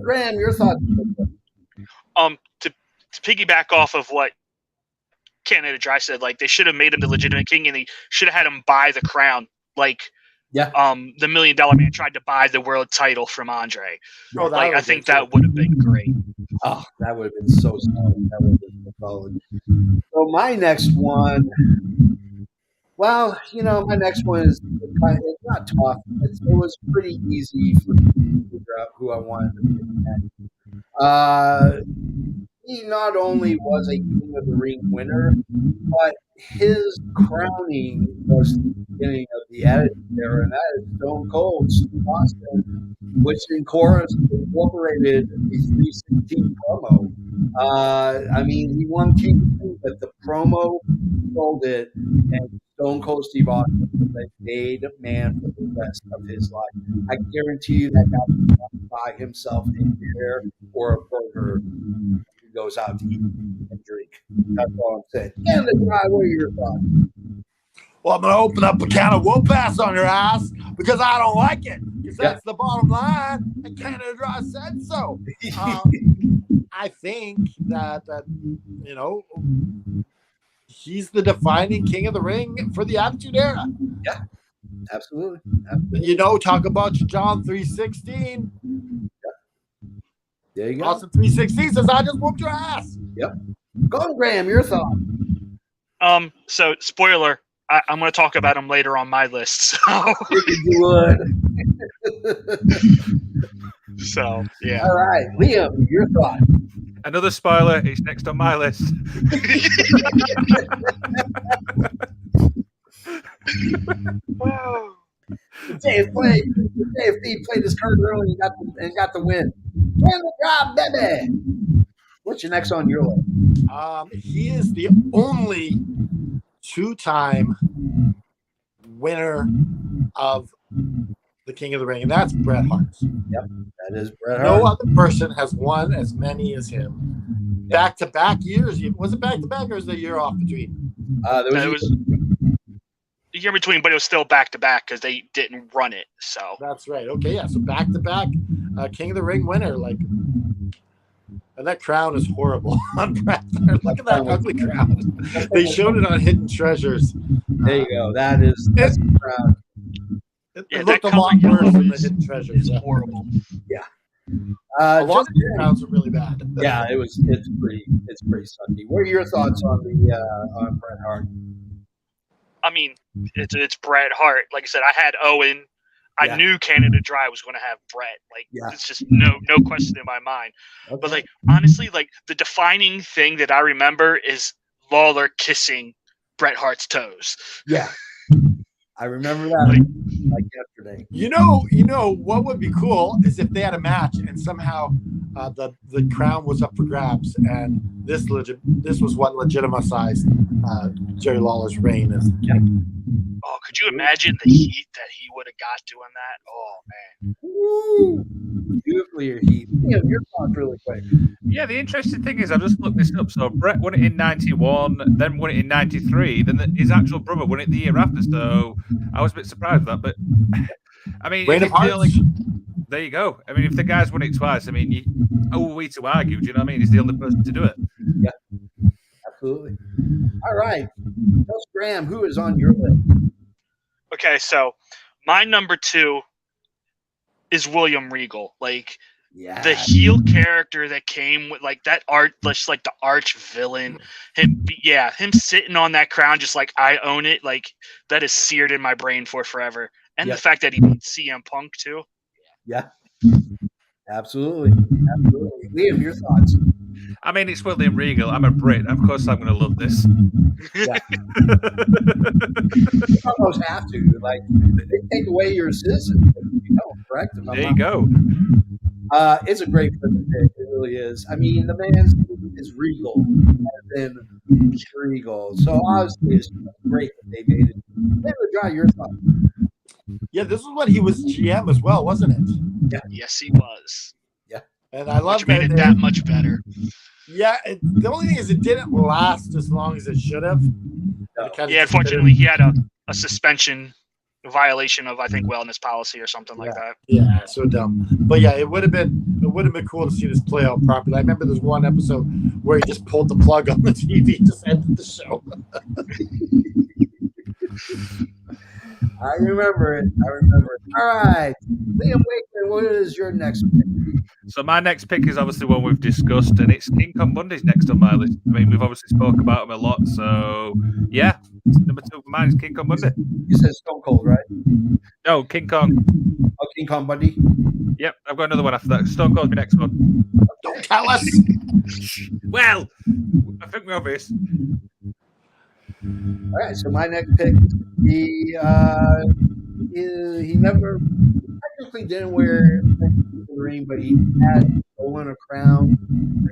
Graham, your thoughts? To piggyback off of what Canada Dry said, like, they should have made him the legitimate king, and they should have had him buy the crown, like the $1 Million Man tried to buy the world title from Andre. I think that would have been great. Oh, that would have been so solid. That would have been so solid. So my next one, well, my next one is it's not tough. It was pretty easy for me to figure out who I wanted to pick next. He not only was a King of the Ring winner, but his crowning was the beginning of the Attitude Era, and that is Stone Cold Steve Austin, which incorporated the 316 promo. I mean, he won King of the Ring, but the promo sold it, and Stone Cold Steve Austin was a made man for the rest of his life. I guarantee you that guy will not buy himself a beer or a burger. Goes out to eat and drink. That's all I'm saying. And the guy, what are your thoughts? Well, I'm going to open up a can of whoop ass on your ass. because I don't like it. Because that's the bottom line. And Canada Dry said so. I think that he's the defining king of the ring for the Attitude Era. Yeah, absolutely. Talk about your John 3:16. There you go. Austin 3:16 says, "I just whooped your ass." Yep. Go on, Graham. Your thought. So spoiler, I'm going to talk about him later on my list. So. You would. So yeah. All right, Liam, your thought. Another spoiler. It's next on my list. The JFB played his card early and got the win. Win the job, baby. What's your next on your list? He is the only two-time winner of the King of the Ring, and that's Bret Hart. Yep, that is Bret Hart. No other person has won as many as him. Back-to-back years. Was it back-to-back or was it a year off between? It was a year between, but it was still back-to-back because they didn't run it. So that's right. Okay, yeah. So back-to-back King of the Ring winner. And that crown is horrible on Bret Hart. Look at that ugly crown. They showed it on Hidden Treasures. There you go. That's the crown. It looked a lot worse than the Hidden Treasures. It's horrible. Yeah. A lot of the crowns are really bad. Yeah, it's pretty sucky. What are your thoughts on Bret Hart? I mean, it's Bret Hart. Like I said, I had Owen. I knew Canada Dry was going to have Bret. It's just no question in my mind. Okay. But honestly, the defining thing that I remember is Lawler kissing Bret Hart's toes. Yeah, I remember that like yesterday. You know what would be cool is if they had a match and somehow the crown was up for grabs and this was what legitimized Jerry Lawler's reign is. Oh, could you imagine the heat that he would have got doing that? Oh man. Woo! Nuclear heat. Your thoughts really quick. Yeah, the interesting thing is I've just looked this up. So Bret won it in 91, then won it in 93, then his actual brother won it the year after. So I was a bit surprised with that. But I mean, there you go. I mean, if the guy's won it twice, I mean, who are we to argue? Do you know what I mean? He's the only person to do it. Yeah, absolutely. All right. Tell Graham, who is on your list? Okay, so my number 2 is William Regal. The heel character that came with that art, just the arch villain. Him sitting on that crown, just I own it. That is seared in my brain for forever. And the fact that he beat CM Punk too. Yeah, absolutely. Liam, your thoughts? I mean, it's William Regal. I'm a Brit. Of course, I'm going to love this. Yeah. You almost have to. They take away your citizenship. Correct? There you go. It's a great pick. It really is. I mean, the man's is Regal, and then Regal. So obviously, it's great that they made it. Maybe Dry, your thoughts. Yeah, this is when he was GM as well, wasn't it? Yeah. Yes, he was. Yeah. And I love that. Which made it that much better. Yeah, the only thing is it didn't last as long as it should have. No. Yeah, unfortunately, he had a suspension violation of, I think, wellness policy or something like that. Yeah, so dumb. But yeah, it would have been cool to see this play out properly. I remember there's one episode where he just pulled the plug on the TV, just ended the show. I remember it. All right. Liam Wakeman, what is your next pick? So my next pick is obviously one we've discussed, and it's King Kong Bundy's next on my list. I mean, we've obviously spoke about him a lot, so yeah. Number 2 for mine is King Kong Bundy. You said Stone Cold, right? No, King Kong. Oh, King Kong Bundy? Yep, I've got another one after that. Stone Cold's my next one. Don't tell us. Well, I think we're obvious. All right, so my next pick, he never technically didn't wear the ring, but he had stolen a crown.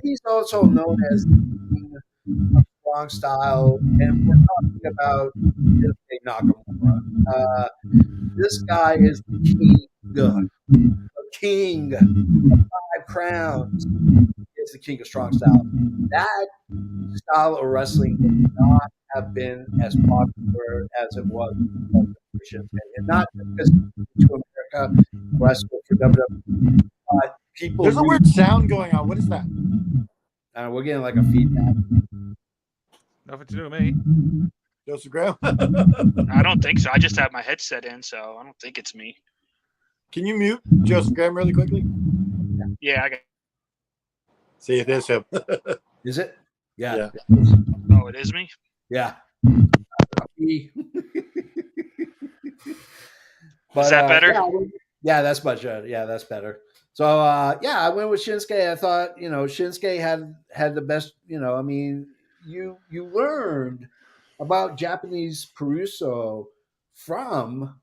He's also known as the King of Strong Style, and we're talking about Shinsuke Nakamura. This guy is the king of 5 crowns. is the king of strong style. That style of wrestling would not have been as popular as it was for Shinsuke. And not because he came to America wrestled for WWE, but people There's a weird sound going on. What is that? we're getting like a feedback. Nothing to do with me. Joseph Graham? I don't think so. I just have my headset in, so I don't think it's me. Can you mute Joseph Graham really quickly? Yeah, I got. See, it is him. Is it? Yeah. Oh, it is me. Yeah. Is that better? Yeah, that's much better. Yeah, that's better. So I went with Shinsuke. I thought, Shinsuke had the best, I mean, you learned about Japanese Peruso from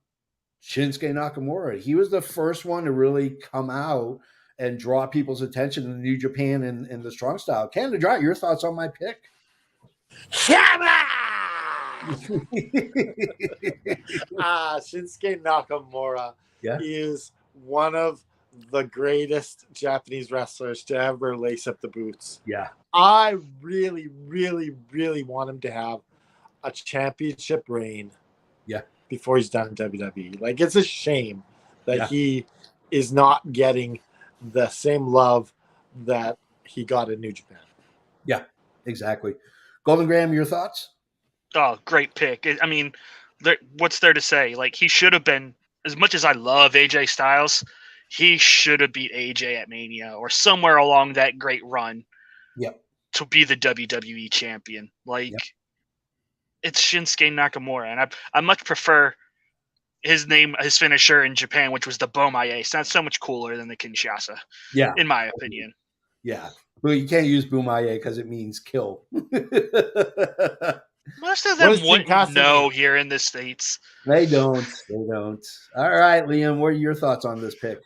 Shinsuke Nakamura. He was the first one to really come out and draw people's attention to New Japan and the strong style. Canada Dry, your thoughts on my pick? Shinsuke Nakamura is one of the greatest Japanese wrestlers to ever lace up the boots. Yeah. I really, really, really want him to have a championship reign. Yeah. Before he's done in WWE. Like, it's a shame that he is not getting the same love that he got in New Japan. Yeah, exactly. Golden Graham, your thoughts? Oh, great pick. I mean, what's there to say? Like, he should have been, as much as I love AJ Styles, he should have beat AJ at Mania or somewhere along that great run to be the WWE champion. Like, it's Shinsuke Nakamura, and I much prefer his finisher in Japan, which was the Bomaye. Sounds so much cooler than the Kinshasa, in my opinion. Yeah. Well, you can't use Bomaye because it means kill. Most of them wouldn't know here in the States. They don't. All right, Liam, what are your thoughts on this pick?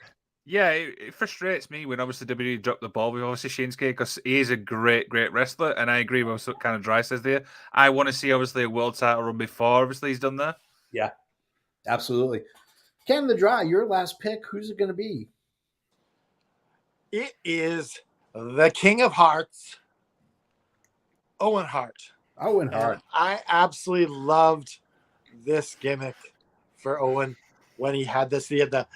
Yeah, it frustrates me when obviously WWE dropped the ball with obviously Shinsuke because he is a great wrestler, and I agree with what kind of Dry says there. I want to see obviously a world title run before obviously he's done that. Yeah, absolutely. Canada Dry, your last pick, who's it going to be? It is the King of Hearts, Owen Hart. Owen Hart. And I absolutely loved this gimmick for Owen when he had this. He had the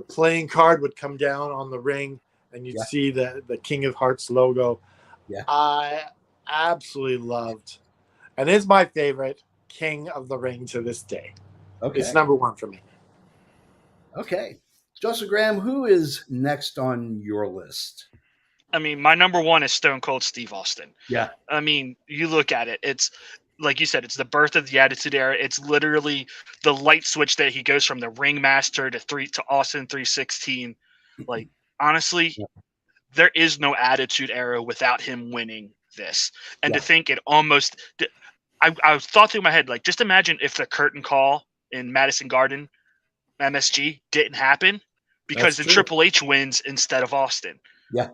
playing card would come down on the ring, and you'd see the King of Hearts logo. Yeah, I absolutely loved, and it's my favorite King of the Ring to this day. Okay, it's number one for me. Okay, Joseph Graham, who is next on your list? I mean, my number one is Stone Cold Steve Austin. Yeah. I mean, you look at it, it's like you said, it's the birth of the Attitude Era. It's literally the light switch that he goes from the Ringmaster to Austin 316. Like, honestly, there is no Attitude Era without him winning this. And to think it almost – I thought through my head, like, just imagine if the curtain call in Madison Garden, MSG, didn't happen because the Triple H wins instead of Austin. Yeah.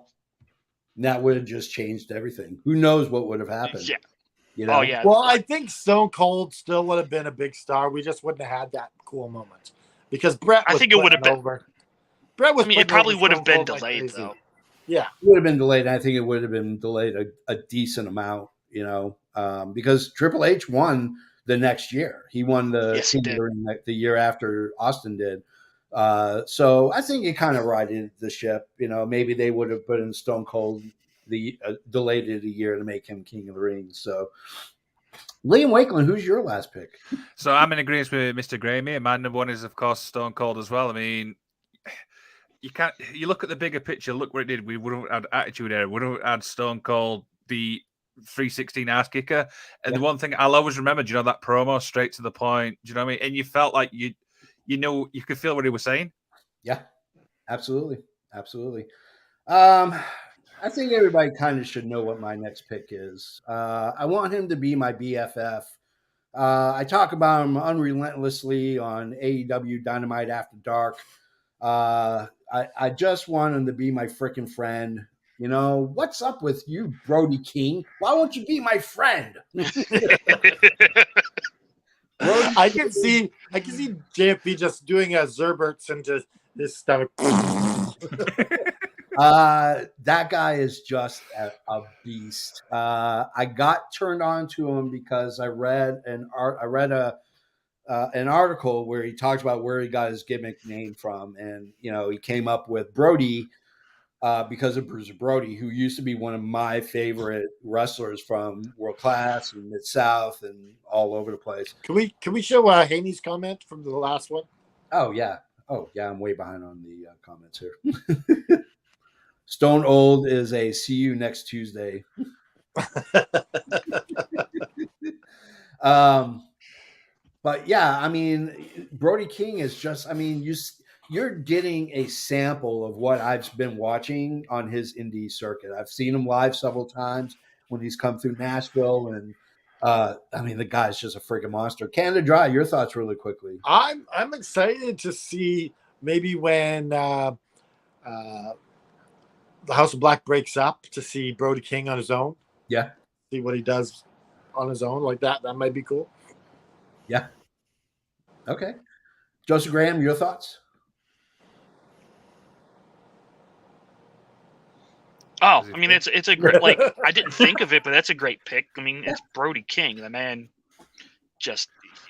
That would have just changed everything. Who knows what would have happened? Yeah. You know? Oh, yeah. Well, I think Stone Cold still would have been a big star. We just wouldn't have had that cool moment because Brett. I think it would have been over. Brett was. I mean, it probably would have been delayed though. Yeah, it would have been delayed. I think it would have been delayed a decent amount. You know, because Triple H won the next year. He won the year after Austin did. So I think it kind of righted the ship. You know, maybe they would have put in Stone Cold delayed it a year to make him King of the Ring. So, Liam Wakeland, who's your last pick? So I'm in agreement with Mr. Graham here. My number one is, of course, Stone Cold as well. I mean, you can't. You look at the bigger picture. Look what it did. We would have had Attitude Era. We would have had Stone Cold, the 316 ass kicker. And the one thing I'll always remember, you know, that promo straight to the point. Do you know what I mean? And you felt like you could feel what he was saying. Yeah, absolutely. I think everybody kind of should know what my next pick is. I want him to be my BFF. I talk about him unrelentlessly on AEW Dynamite After Dark. I just want him to be my freaking friend. You know, what's up with you, Brody King? Why won't you be my friend? I can see JFB just doing a Zerberts into his stomach. That guy is just a beast. I got turned on to him because I read an article where he talked about where he got his gimmick name from, and he came up with Brody because of Bruiser Brody, who used to be one of my favorite wrestlers from World Class and Mid South and all over the place. Can we show Haney's comment from the last one? Oh yeah, I'm way behind on the comments here. Stone Old is a see you next Tuesday. But yeah, I mean, Brody King is just, I mean, you're getting a sample of what I've been watching on his indie circuit. I've seen him live several times when he's come through Nashville, and I mean, the guy's just a freaking monster. Canada Dry, your thoughts really quickly. I'm excited to see maybe when the House of Black breaks up, to see Brody King on his own. Yeah. See what he does on his own like that. That might be cool. Yeah. Okay. Joseph Graham, your thoughts? Oh, I mean, it's a great, like, I didn't think of it, but that's a great pick. I mean, it's Brody King. The man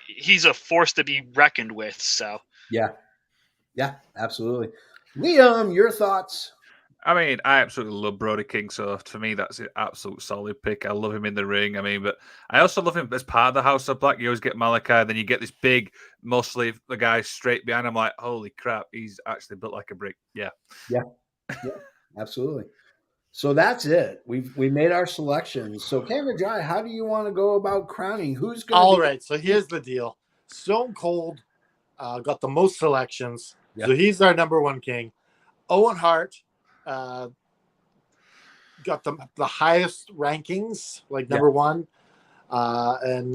he's a force to be reckoned with. So yeah, absolutely. Liam, your thoughts? I mean, I absolutely love Brody King, so for me, that's an absolute solid pick. I love him in the ring. I mean, but I also love him as part of the House of Black. You always get Malachi, then you get this big, mostly the guy straight behind him. Like, holy crap, he's actually built like a brick. Yeah, absolutely. So that's it. We made our selections. So Canada Dry, how do you want to go about crowning? Who's going? All right. So here's the deal. Stone Cold got the most selections, so he's our number one king. Owen Hart got the highest rankings, like number one, and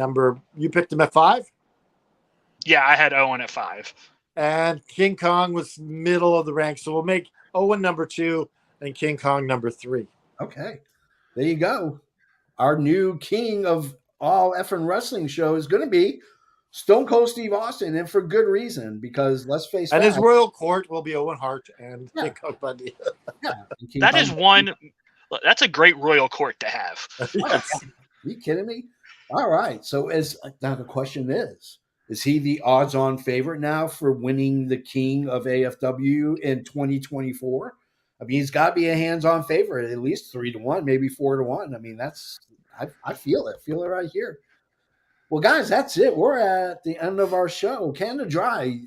you picked him at 5. Yeah, I had Owen at 5, and King Kong was middle of the rank. So we'll make Owen number 2 and King Kong number 3. Okay, there you go. Our new king of all effing wrestling show is going to be Stone Cold Steve Austin, and for good reason, because let's face it. And his royal court will be Owen Hart and King Kong Bundy. That's a great royal court to have. Yes. Are you kidding me? All right. So now the question is he the odds-on favorite now for winning the king of AFW in 2024? I mean, he's got to be a hands-on favorite, at least 3-1, maybe 4-1. I mean, I feel it. Feel it right here. Well, guys, that's it. We're at the end of our show. Canada Dry.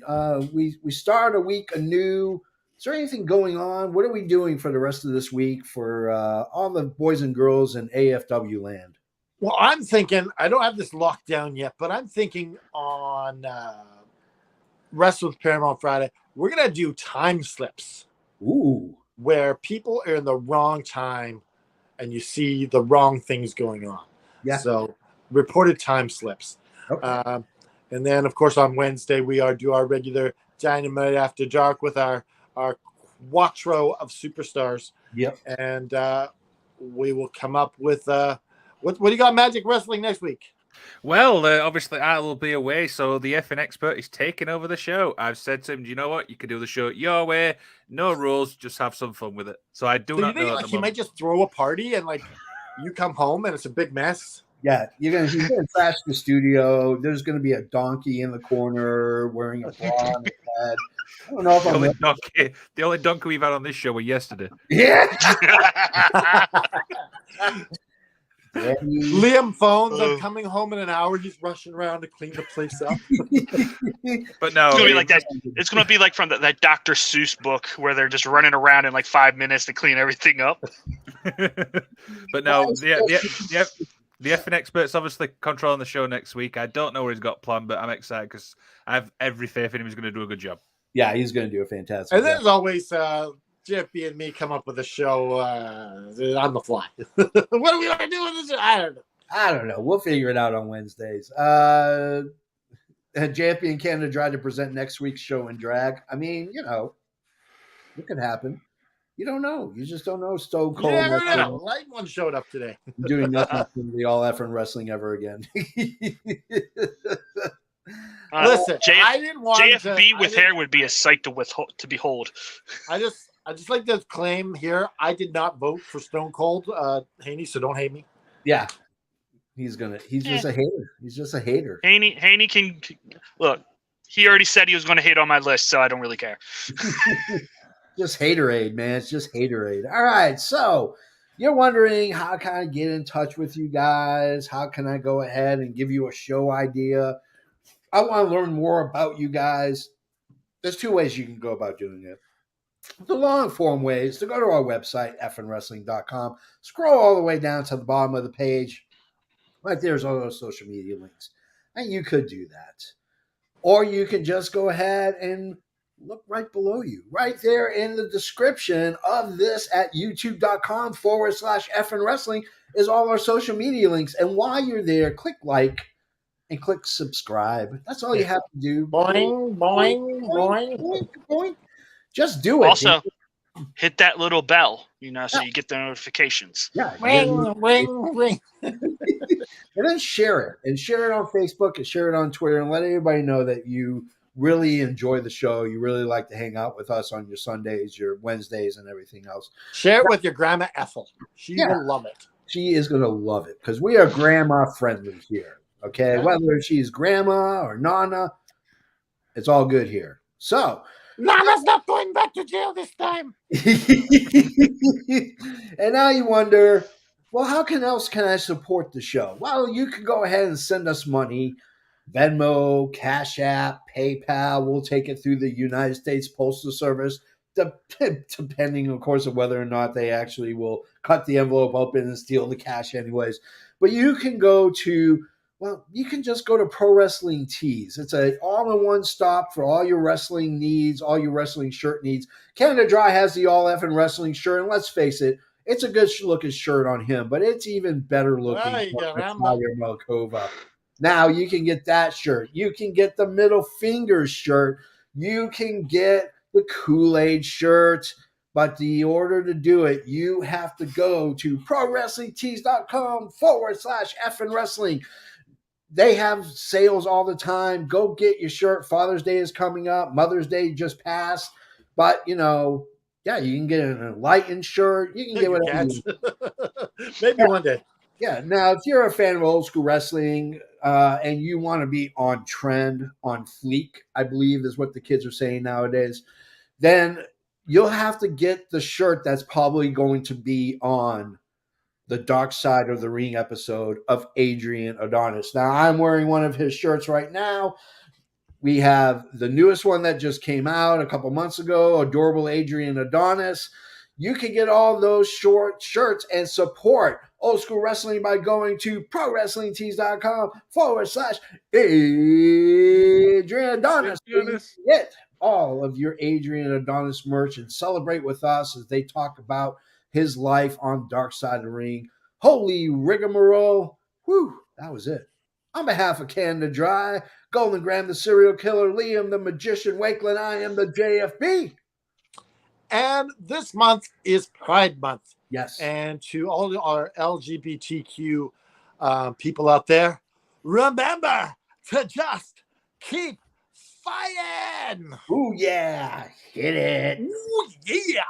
We start a week anew. Is there anything going on? What are we doing for the rest of this week for all the boys and girls in AFW land? Well, I'm thinking, I don't have this locked down yet, but I'm thinking on Wrestle with Paramount Friday, we're going to do time slips. Ooh. Where people are in the wrong time and you see the wrong things going on. Yeah. So reported time slips. Okay. And then, of course, on Wednesday, we do our regular Dynamite After Dark with our quattro of superstars. Yep. And we will come up with what do you got, Magic Wrestling, next week? Well, obviously I will be away, so the effing expert is taking over the show. I've said to him, do you know what? You can do the show your way, no rules, just have some fun with it. So I do not know. He might just throw a party and you come home and it's a big mess. Yeah, he's gonna trash the studio. There's gonna be a donkey in the corner wearing a bra on his head. I don't know if the only donkey we've had on this show were yesterday. Yeah. Liam phones. I'm coming home in an hour. He's rushing around to clean the place up. But no, it's gonna be like that. It's gonna be like from that Dr. Seuss book where they're just running around in like 5 minutes to clean everything up. But no, the effing expert's obviously controlling the show next week. I don't know what he's got planned, but I'm excited because I have every faith in him. He's going to do a good job. Yeah, he's going to do a fantastic and job. And then, as always, JFB and me come up with a show on the fly. What do we want to do with this? I don't know. We'll figure it out on Wednesdays. JFB and Canada Dry to present next week's show in drag. I mean, it could happen. You don't know. You just don't know. Stone Cold. You never know. Light one showed up today. Doing nothing from the all effing wrestling ever again. Listen, I didn't want JFB with hair would be a sight to behold. I I just like to claim here, I did not vote for Stone Cold Haney, so don't hate me. Yeah. He's just a hater. He's just a hater. Haney can look. He already said he was going to hate on my list, so I don't really care. Just haterade, man. It's just haterade. All right. So you're wondering, how can I get in touch with you guys? How can I go ahead and give you a show idea? I want to learn more about you guys. There's 2 ways you can go about doing it. The long form way is to go to our website, fnwrestling.com. Scroll all the way down to the bottom of the page. Right there's all those social media links. And you could do that. Or you can just go ahead and look right below you. Right there in the description of this at youtube.com/fnwrestling is all our social media links. And while you're there, click like and click subscribe. That's all you have to do. Boing, boing, boing. Boing, boing. Just do it. Also, hit that little bell, so you get the notifications. Yeah. Ring, ring, ring. And then share it. And share it on Facebook and share it on Twitter and let everybody know that you really enjoy the show. You really like to hang out with us on your Sundays, your Wednesdays, and everything else. Share it with your grandma Ethel. She will love it. She is going to love it because we are grandma friendly here. Okay. Whether she's grandma or Nana, it's all good here. So, Nana's not going back to jail this time. and now you wonder, well, how else can I support the show? Well, you can go ahead and send us money. Venmo, Cash App, PayPal. We'll take it through the United States Postal Service, depending, of course, on whether or not they actually will cut the envelope open and steal the cash anyways. But you can you can just go to Pro Wrestling Tees. It's an all-in-one stop for all your wrestling needs, all your wrestling shirt needs. Canada Dry has the All Effin' Wrestling shirt, and let's face it, it's a good-looking shirt on him, but it's even better looking on Natalia Malkova. Now you can get that shirt. You can get the Middle Fingers shirt. You can get the Kool-Aid shirt. But in order to do it, you have to go to ProWrestlingTees.com/fnwrestling. They have sales all the time. Go get your shirt. Father's Day is coming up. Mother's Day just passed. But, you can get an Enlightened shirt. You can get whatever you Maybe one day. Yeah. Now, if you're a fan of old school wrestling and you want to be on trend, on fleek, I believe is what the kids are saying nowadays, then you'll have to get the shirt that's probably going to be on the Dark Side of the Ring episode of Adrian Adonis. Now, I'm wearing one of his shirts right now. We have the newest one that just came out a couple months ago, Adorable Adrian Adonis. You can get all those short shirts and support old school wrestling by going to ProWrestlingTees.com/Adrian Adonis. Get all of your Adrian Adonis merch and celebrate with us as they talk about his life on Dark Side of the Ring. Holy rigmarole. Whew, that was it. On behalf of Canada Dry, Golden Graham the Serial Killer, Liam the Magician, Wakeland, I am the JFB. And this month is Pride Month. Yes. And to all our LGBTQ people out there, remember to just keep fighting. Ooh, yeah. Hit it. Ooh, yeah.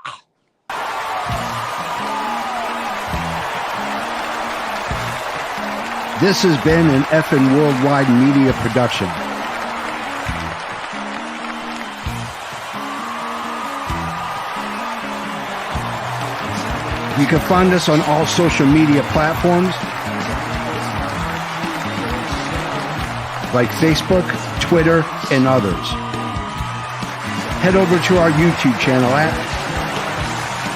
This has been an effing worldwide media production. You can find us on all social media platforms like Facebook, Twitter, and others. Head over to our YouTube channel at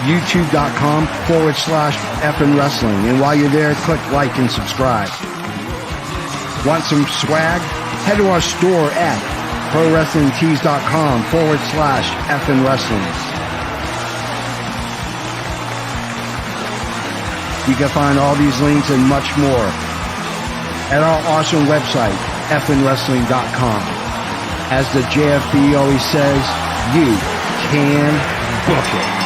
youtube.com/fnwrestling. And while you're there, click like and subscribe. Want some swag? Head to our store at ProWrestlingTees.com/fnwrestling. You can find all these links and much more at our awesome website, fnwrestling.com. As the JFB always says, you can book it.